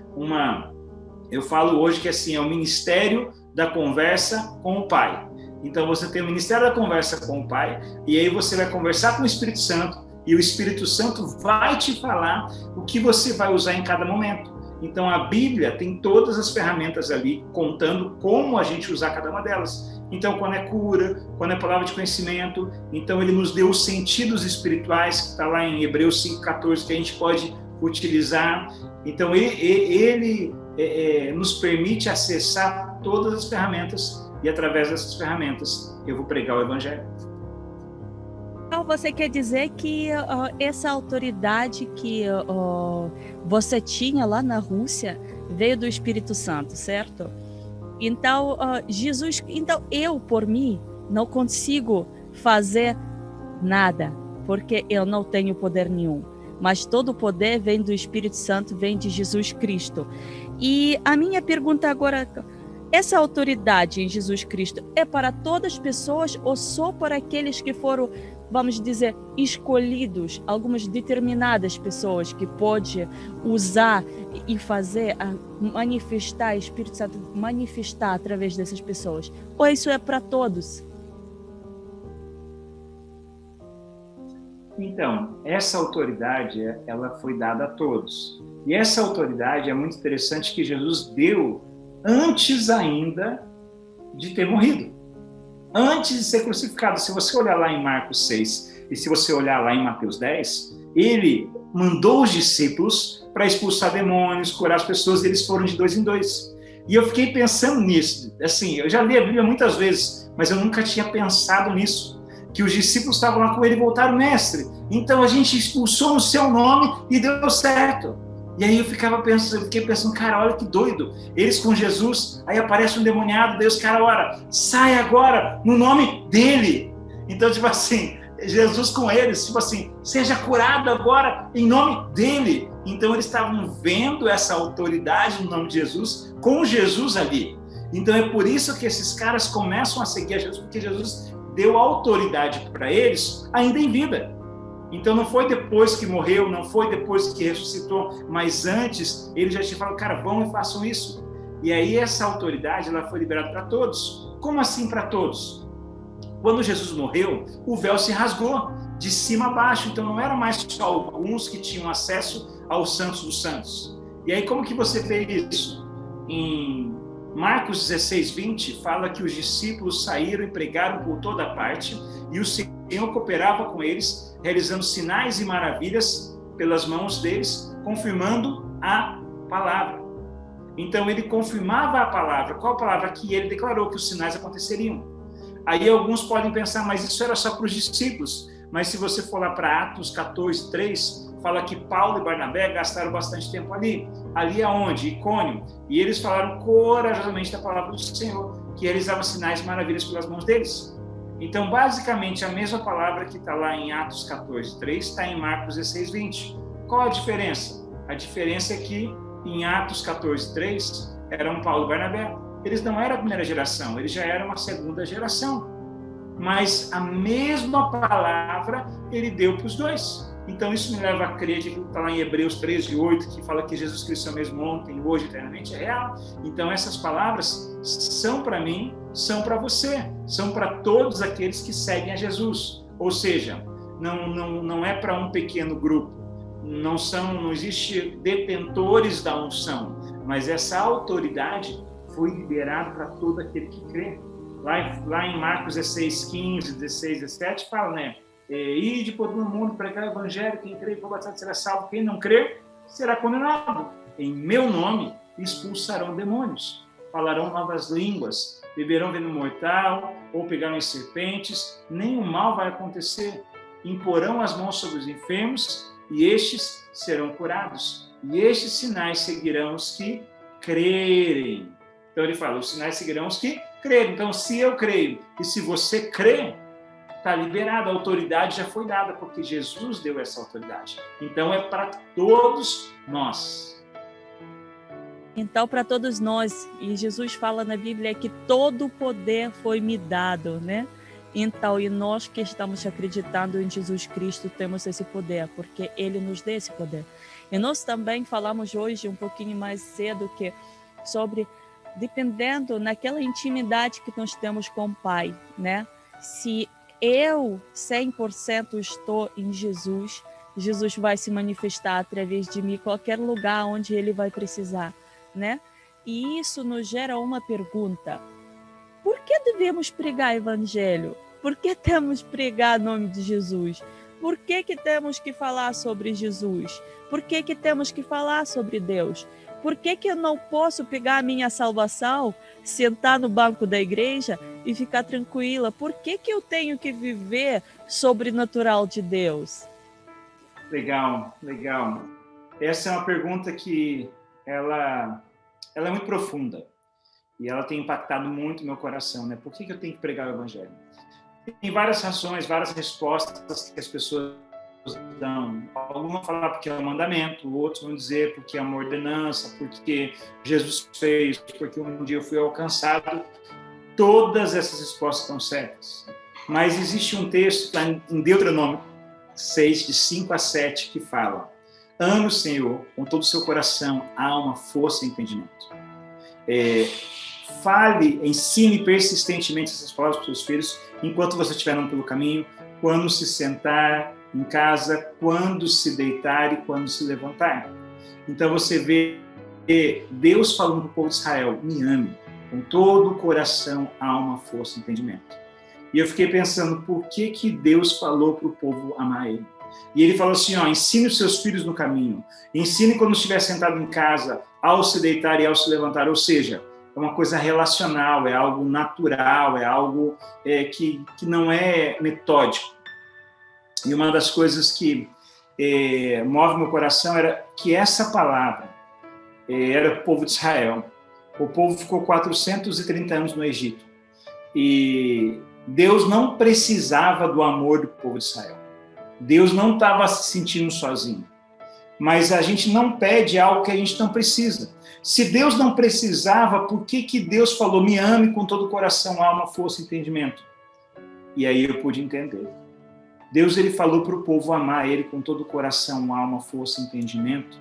eu falo hoje que assim, é o ministério da conversa com o Pai. Então, você tem o ministério da conversa com o Pai, e aí você vai conversar com o Espírito Santo, e o Espírito Santo vai te falar o que você vai usar em cada momento. Então, a Bíblia tem todas as ferramentas ali, contando como a gente usar cada uma delas. Então, quando é cura, quando é palavra de conhecimento, então ele nos deu os sentidos espirituais, que está lá em Hebreus 5,14, que a gente pode utilizar. Então, ele nos permite acessar todas as ferramentas, e através dessas ferramentas eu vou pregar o Evangelho. Então, você quer dizer que essa autoridade que você tinha lá na Rússia veio do Espírito Santo, certo? Então, eu, por mim, não consigo fazer nada, porque eu não tenho poder nenhum. Mas todo o poder vem do Espírito Santo, vem de Jesus Cristo. E a minha pergunta agora, essa autoridade em Jesus Cristo é para todas as pessoas ou só para aqueles que foram, vamos dizer, escolhidos, algumas determinadas pessoas que pode usar e fazer, manifestar, o Espírito Santo manifestar através dessas pessoas? Ou isso é para todos? Então, essa autoridade, ela foi dada a todos. E essa autoridade é muito interessante que Jesus deu antes ainda de ter morrido. Antes de ser crucificado. Se você olhar lá em Marcos 6 e se você olhar lá em Mateus 10, ele mandou os discípulos para expulsar demônios, curar as pessoas, e eles foram de 2 em 2. E eu fiquei pensando nisso. Assim, eu já li a Bíblia muitas vezes, mas eu nunca tinha pensado nisso. Que os discípulos estavam lá com ele e voltaram, mestre, então a gente expulsou no seu nome e deu certo. E aí eu fiquei pensando, cara, olha que doido. Eles com Jesus, aí aparece um demoniado, Deus, cara, ora, sai agora no nome dele. Então, tipo assim, Jesus com eles, tipo assim, seja curado agora em nome dele. Então, eles estavam vendo essa autoridade no nome de Jesus, com Jesus ali. Então, é por isso que esses caras começam a seguir a Jesus, porque Jesus deu autoridade para eles ainda em vida. Então, não foi depois que morreu, não foi depois que ressuscitou, mas antes, ele já tinha falado, cara, vão e façam isso. E aí, essa autoridade, ela foi liberada para todos. Como assim para todos? Quando Jesus morreu, o véu se rasgou de cima a baixo, então não eram mais só alguns que tinham acesso aos santos dos santos. E aí, como que você vê isso? Em Marcos 16:20, fala que os discípulos saíram e pregaram por toda parte, e o Senhor cooperava com eles, realizando sinais e maravilhas pelas mãos deles, confirmando a palavra. Então, ele confirmava a palavra. Qual a palavra? Que ele declarou que os sinais aconteceriam. Aí alguns podem pensar, mas isso era só para os discípulos. Mas se você for lá para Atos 14, 3, fala que Paulo e Barnabé gastaram bastante tempo ali. Ali aonde? Icônio. E eles falaram corajosamente da palavra do Senhor, que realizavam sinais e maravilhas pelas mãos deles. Então, basicamente, a mesma palavra que está lá em Atos 14, 3, está em Marcos 16, 20. Qual a diferença? A diferença é que em Atos 14, 3, eram Paulo e Barnabé. Eles não eram a primeira geração, eles já eram a segunda geração. Mas a mesma palavra ele deu para os dois. Então isso me leva a crer que está lá em Hebreus 13, 8, que fala que Jesus Cristo é o mesmo ontem, hoje, eternamente, é real. Então essas palavras são para mim, são para você, são para todos aqueles que seguem a Jesus. Ou seja, não é para um pequeno grupo, não existe detentores da unção, mas essa autoridade foi liberada para todo aquele que crê. Lá em Marcos 16, 15, 16, 17, fala, né? Ide por todo mundo, pregar o evangelho, quem crê e for batizado será salvo, quem não crê será condenado. Em meu nome expulsarão demônios, falarão novas línguas, beberão veneno mortal ou pegarão em serpentes, nenhum mal vai acontecer. Imporão as mãos sobre os enfermos e estes serão curados. E estes sinais seguirão os que crerem. Então ele fala, os sinais seguirão os que crerem. Então se eu creio e se você crê, está liberado, a autoridade já foi dada, porque Jesus deu essa autoridade. Então é para todos nós. Então, para todos nós, e Jesus fala na Bíblia que todo o poder foi me dado, né? Então, e nós que estamos acreditando em Jesus Cristo temos esse poder, porque Ele nos dá esse poder. E nós também falamos hoje, um pouquinho mais cedo, que sobre, dependendo naquela intimidade que nós temos com o Pai, né? Se eu 100% estou em Jesus, Jesus vai se manifestar através de mim em qualquer lugar onde Ele vai precisar, né? E isso nos gera uma pergunta: por que devemos pregar o evangelho? Por que temos que pregar o nome de Jesus? Por que temos que falar sobre Jesus? Por que temos que falar sobre Deus? Por que eu não posso pegar a minha salvação, sentar no banco da igreja e ficar tranquila? Por que eu tenho que viver sobrenatural de Deus? Legal, legal. Essa é uma pergunta que ela é muito profunda e ela tem impactado muito meu coração, né? Por que eu tenho que pregar o evangelho? Tem várias razões, várias respostas que as pessoas dão. Alguns vão falar porque é um mandamento, outros vão dizer porque é uma ordenança, porque Jesus fez, porque um dia eu fui alcançado. Todas essas respostas estão certas. Mas existe um texto lá em Deuteronômio 6, de 5 a 7, que fala: ame o Senhor com todo o seu coração, alma, força e entendimento. Fale, ensine persistentemente essas palavras para os seus filhos, enquanto você estiver andando pelo caminho, quando se sentar em casa, quando se deitar e quando se levantar. Então você vê Deus falando para o povo de Israel: me ame com todo o coração, alma, força e entendimento. E eu fiquei pensando, por que Deus falou para o povo amar Ele? E Ele falou assim, ensine os seus filhos no caminho, ensine quando estiver sentado em casa, ao se deitar e ao se levantar. Ou seja, é uma coisa relacional, é algo natural, é algo que não é metódico. E uma das coisas que move meu coração era que essa palavra era o povo de Israel. O povo ficou 430 anos no Egito. E Deus não precisava do amor do povo de Israel. Deus não estava se sentindo sozinho. Mas a gente não pede algo que a gente não precisa. Se Deus não precisava, por que Deus falou: me ame com todo o coração, alma, força e entendimento? E aí eu pude entender. Deus ele falou para o povo amar Ele com todo o coração, alma, força e entendimento,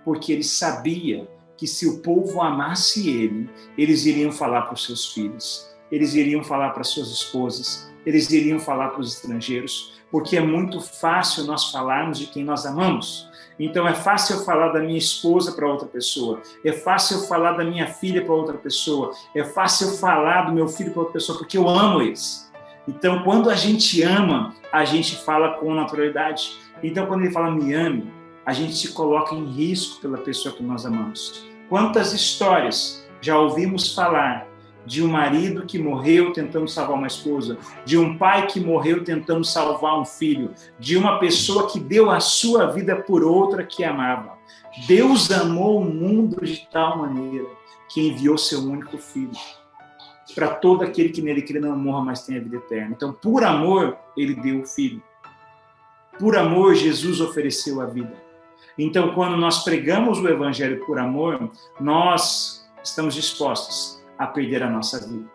porque Ele sabia que se o povo amasse Ele, eles iriam falar para os seus filhos, eles iriam falar para suas esposas, eles iriam falar para os estrangeiros, porque é muito fácil nós falarmos de quem nós amamos. Então é fácil eu falar da minha esposa para outra pessoa, é fácil eu falar da minha filha para outra pessoa, é fácil eu falar do meu filho para outra pessoa, porque eu amo eles. Então quando a gente ama, a gente fala com naturalidade. Então quando Ele fala me ame, a gente se coloca em risco pela pessoa que nós amamos. Quantas histórias já ouvimos falar de um marido que morreu tentando salvar uma esposa, de um pai que morreu tentando salvar um filho, de uma pessoa que deu a sua vida por outra que amava. Deus amou o mundo de tal maneira que enviou seu único filho, para todo aquele que nele crê não morra, mas tenha vida eterna. Então, por amor, ele deu o filho. Por amor, Jesus ofereceu a vida. Então, quando nós pregamos o evangelho por amor, nós estamos dispostos a perder a nossa vida.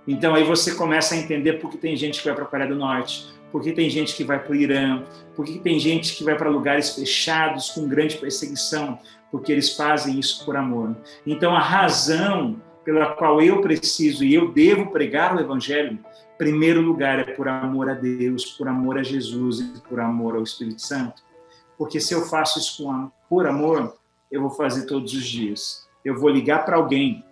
Então, aí você começa a entender por que tem gente que vai para a Coreia do Norte, por que tem gente que vai para o Irã, por que tem gente que vai para lugares fechados com grande perseguição, porque eles fazem isso por amor. Então, a razão pela qual eu preciso e eu devo pregar o evangelho, em primeiro lugar, é por amor a Deus, por amor a Jesus e por amor ao Espírito Santo. Porque se eu faço isso por amor, eu vou fazer todos os dias. Eu vou ligar para alguém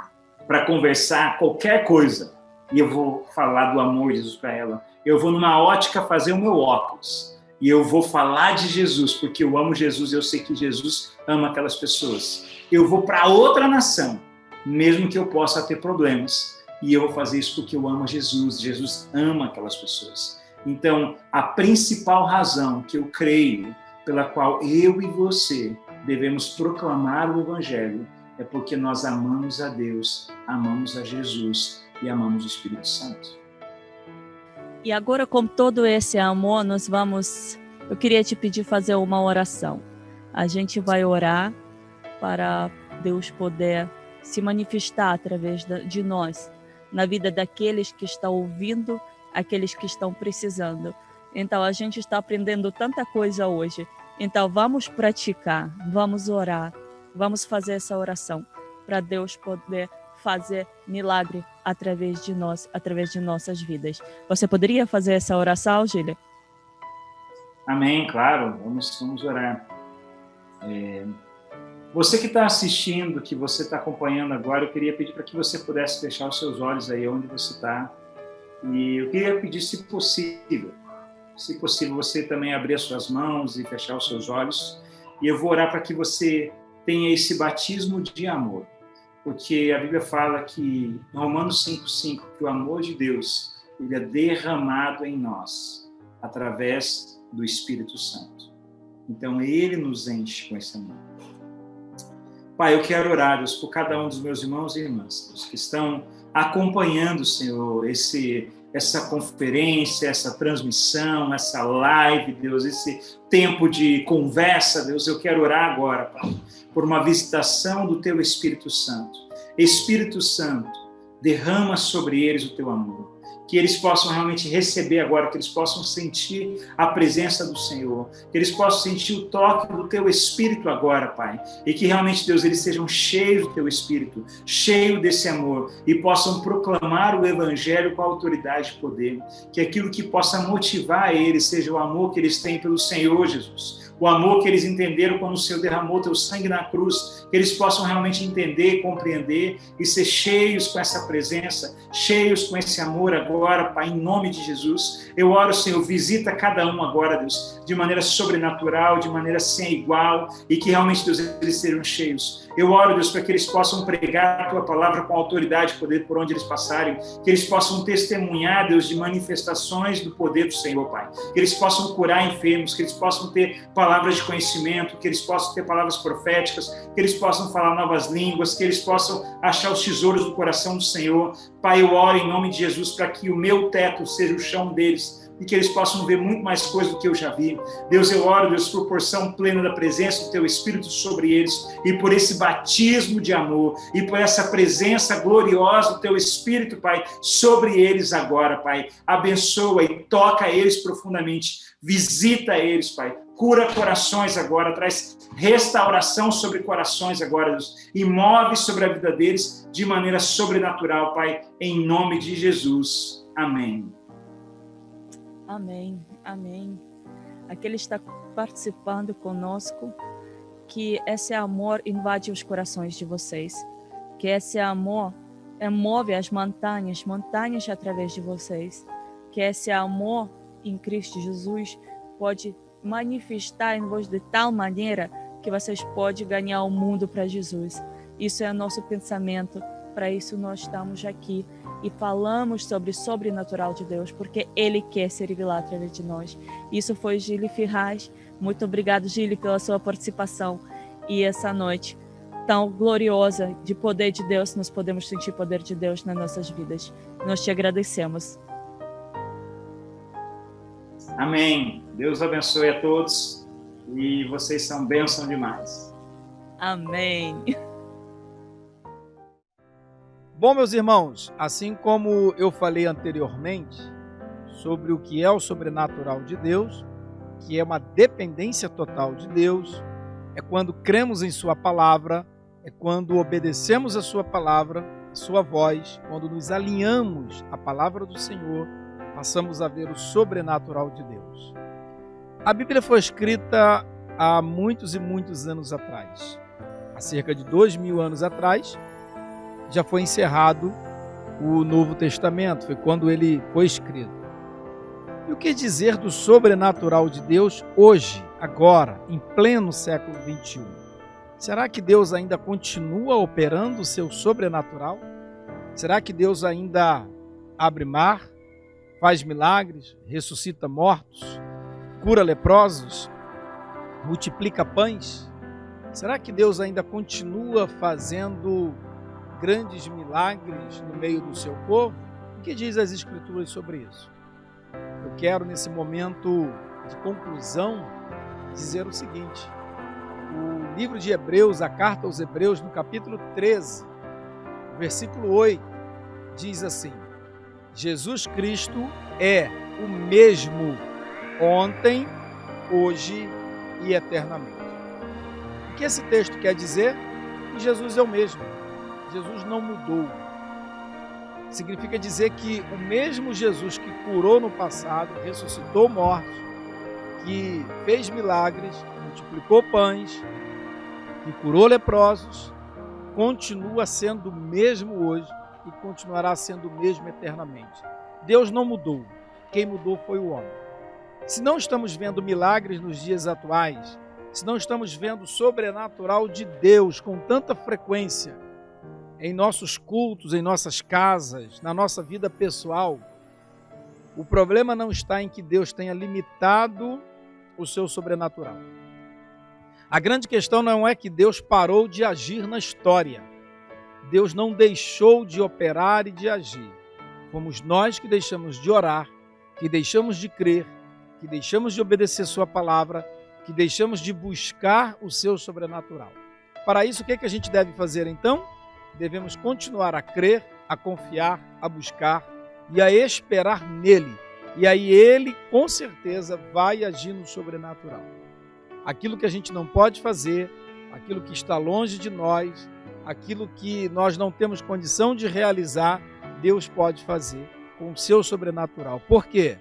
para conversar qualquer coisa e eu vou falar do amor de Jesus para ela. Eu vou numa ótica fazer o meu óculos e eu vou falar de Jesus, porque eu amo Jesus e eu sei que Jesus ama aquelas pessoas. Eu vou para outra nação, mesmo que eu possa ter problemas, e eu vou fazer isso porque eu amo Jesus. Jesus ama aquelas pessoas. Então, a principal razão que eu creio pela qual eu e você devemos proclamar o evangelho é porque nós amamos a Deus, amamos a Jesus e amamos o Espírito Santo. E agora, com todo esse amor, eu queria te pedir fazer uma oração. A gente vai orar para Deus poder se manifestar através de nós, na vida daqueles que estão ouvindo, aqueles que estão precisando. Então, a gente está aprendendo tanta coisa hoje. Então, vamos praticar, vamos orar, vamos fazer essa oração para Deus poder fazer milagre através de nós, através de nossas vidas. Você poderia fazer essa oração, Gília? Amém, claro. Vamos orar. Você que está assistindo, que você está acompanhando agora, eu queria pedir para que você pudesse fechar os seus olhos aí onde você está. E eu queria pedir, se possível, você também abrir as suas mãos e fechar os seus olhos. E eu vou orar para que você tenha esse batismo de amor. Porque a Bíblia fala que, em Romanos 5,5, que o amor de Deus ele é derramado em nós, através do Espírito Santo. Então, ele nos enche com esse amor. Pai, eu quero orar, Deus, por cada um dos meus irmãos e irmãs, Deus, que estão acompanhando, Senhor, essa conferência, essa transmissão, essa live, Deus, esse tempo de conversa, Deus, eu quero orar agora, Pai, por uma visitação do Teu Espírito Santo. Espírito Santo, derrama sobre eles o Teu amor. Que eles possam realmente receber agora, que eles possam sentir a presença do Senhor, que eles possam sentir o toque do Teu Espírito agora, Pai, e que realmente, Deus, eles sejam cheios do Teu Espírito, cheios desse amor, e possam proclamar o Evangelho com autoridade e poder, que aquilo que possa motivar eles seja o amor que eles têm pelo Senhor Jesus, o amor que eles entenderam quando o Senhor derramou Teu sangue na cruz, que eles possam realmente entender, compreender e ser cheios com essa presença, cheios com esse amor agora, Pai, em nome de Jesus. Eu oro, Senhor, visita cada um agora, Deus, de maneira sobrenatural, de maneira sem igual, e que realmente, Deus, eles sejam cheios. Eu oro, Deus, para que eles possam pregar a Tua palavra com autoridade e poder por onde eles passarem, que eles possam testemunhar, Deus, de manifestações do poder do Senhor, Pai, que eles possam curar enfermos, que eles possam ter palavras de conhecimento, que eles possam ter palavras proféticas, que eles possam falar novas línguas, que eles possam achar os tesouros do coração do Senhor. Pai, eu oro em nome de Jesus para que o meu teto seja o chão deles e que eles possam ver muito mais coisa do que eu já vi. Deus, eu oro, Deus, por porção plena da presença do Teu Espírito sobre eles e por esse batismo de amor e por essa presença gloriosa do Teu Espírito, Pai, sobre eles agora, Pai. Abençoa e toca eles profundamente. Visita eles, Pai. Cura corações agora, traz restauração sobre corações agora, Deus, e move sobre a vida deles de maneira sobrenatural, Pai, em nome de Jesus. Amém. Amém, amém. Aquele está participando conosco, que esse amor invade os corações de vocês, que esse amor move as montanhas através de vocês, que esse amor em Cristo Jesus pode manifestar em vós de tal maneira que vocês podem ganhar o mundo para Jesus. Isso é nosso pensamento para isso nós estamos aqui e falamos sobre o sobrenatural de Deus, porque Ele quer se revelar através de nós. Isso foi Gili Ferraz. Muito obrigado, Gili, pela sua participação. E essa noite tão gloriosa de poder de Deus, nós podemos sentir o poder de Deus nas nossas vidas. Nós te agradecemos. Amém. Deus abençoe a todos e vocês são bênção demais. Amém. Bom, meus irmãos, assim como eu falei anteriormente sobre o que é o sobrenatural de Deus, que é uma dependência total de Deus, é quando cremos em sua palavra, é quando obedecemos a sua palavra, a sua voz, quando nos alinhamos à palavra do Senhor, passamos a ver o sobrenatural de Deus. A Bíblia foi escrita há muitos e muitos anos atrás. Há cerca de 2000 anos atrás, já foi encerrado o Novo Testamento, foi quando ele foi escrito. E o que dizer do sobrenatural de Deus hoje, agora, em pleno século XXI? Será que Deus ainda continua operando o seu sobrenatural? Será que Deus ainda abre mar, faz milagres, ressuscita mortos, cura leprosos, multiplica pães? Será que Deus ainda continua fazendo grandes milagres no meio do seu povo? O que diz as Escrituras sobre isso? Eu quero, nesse momento de conclusão, dizer o seguinte: o livro de Hebreus, a carta aos Hebreus, no capítulo 13, versículo 8, diz assim: Jesus Cristo é o mesmo ontem, hoje e eternamente. O que esse texto quer dizer? Que Jesus é o mesmo. Jesus não mudou. Significa dizer que o mesmo Jesus que curou no passado, ressuscitou mortos, que fez milagres, multiplicou pães, que curou leprosos, continua sendo o mesmo hoje e continuará sendo o mesmo eternamente. Deus não mudou. Quem mudou foi o homem. Se não estamos vendo milagres nos dias atuais, se não estamos vendo o sobrenatural de Deus com tanta frequência em nossos cultos, em nossas casas, na nossa vida pessoal, o problema não está em que Deus tenha limitado o seu sobrenatural. A grande questão não é que Deus parou de agir na história. Deus não deixou de operar e de agir. Fomos nós que deixamos de orar, que deixamos de crer, que deixamos de obedecer sua palavra, que deixamos de buscar o seu sobrenatural. Para isso, o que a gente deve fazer então? Devemos continuar a crer, a confiar, a buscar e a esperar nele. E aí ele, com certeza, vai agir no sobrenatural. Aquilo que a gente não pode fazer, aquilo que está longe de nós, aquilo que nós não temos condição de realizar, Deus pode fazer com o seu sobrenatural. Por quê?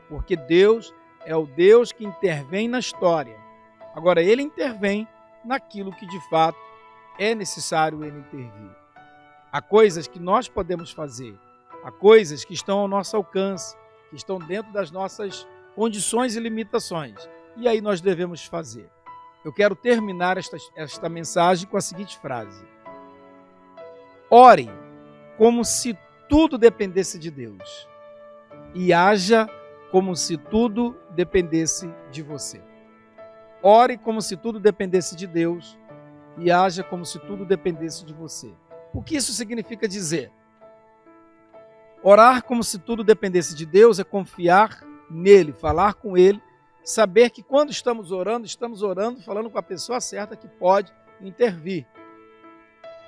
Porque Deus é o Deus que intervém na história. Agora, ele intervém naquilo que de fato é necessário ele intervir. Há coisas que nós podemos fazer, há coisas que estão ao nosso alcance, que estão dentro das nossas condições e limitações. E aí nós devemos fazer. Eu quero terminar esta mensagem com a seguinte frase: ore como se tudo dependesse de Deus e haja como se tudo dependesse de você. Ore como se tudo dependesse de Deus e haja como se tudo dependesse de você. O que isso significa dizer? Orar como se tudo dependesse de Deus é confiar nele, falar com ele, saber que quando estamos orando falando com a pessoa certa que pode intervir.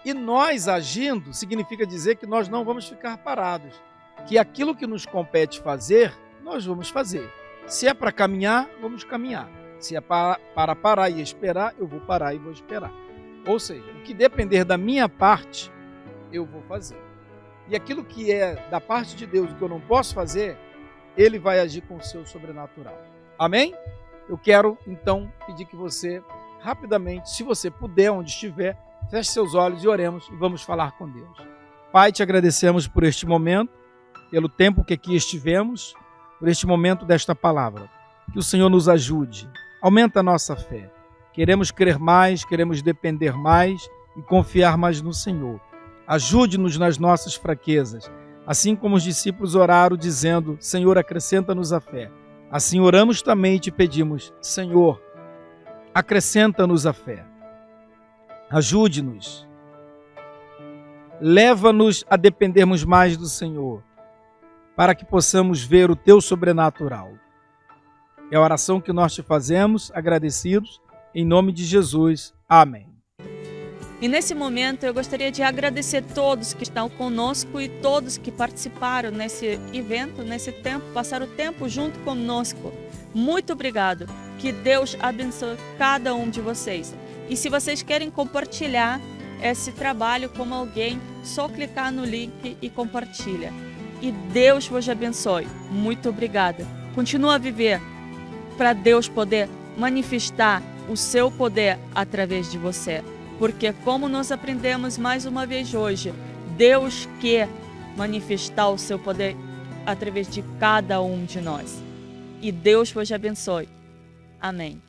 E nós agindo significa dizer que nós não vamos ficar parados, que aquilo que nos compete fazer, nós vamos fazer. Se é para caminhar, vamos caminhar. Se é para parar e esperar, eu vou parar e vou esperar. Ou seja, o que depender da minha parte, eu vou fazer. E aquilo que é da parte de Deus, o que eu não posso fazer, ele vai agir com o seu sobrenatural. Amém? Eu quero, então, pedir que você, rapidamente, se você puder, onde estiver, feche seus olhos e oremos e vamos falar com Deus. Pai, te agradecemos por este momento, pelo tempo que aqui estivemos, por este momento desta palavra. Que o Senhor nos ajude, aumenta a nossa fé. Queremos crer mais, queremos depender mais e confiar mais no Senhor. Ajude-nos nas nossas fraquezas, assim como os discípulos oraram dizendo: Senhor, acrescenta-nos a fé. Assim oramos também e te pedimos: Senhor, acrescenta-nos a fé. Ajude-nos. Leva-nos a dependermos mais do Senhor, para que possamos ver o teu sobrenatural. É a oração que nós te fazemos, agradecidos, em nome de Jesus. Amém. E nesse momento eu gostaria de agradecer todos que estão conosco e todos que participaram nesse evento, nesse tempo, passaram o tempo junto conosco. Muito obrigado. Que Deus abençoe cada um de vocês. E se vocês querem compartilhar esse trabalho com alguém, só clicar no link e compartilha. E Deus vos abençoe. Muito obrigada. Continua a viver para Deus poder manifestar o seu poder através de você. Porque, como nós aprendemos mais uma vez hoje, Deus quer manifestar o seu poder através de cada um de nós. E Deus vos abençoe. Amém.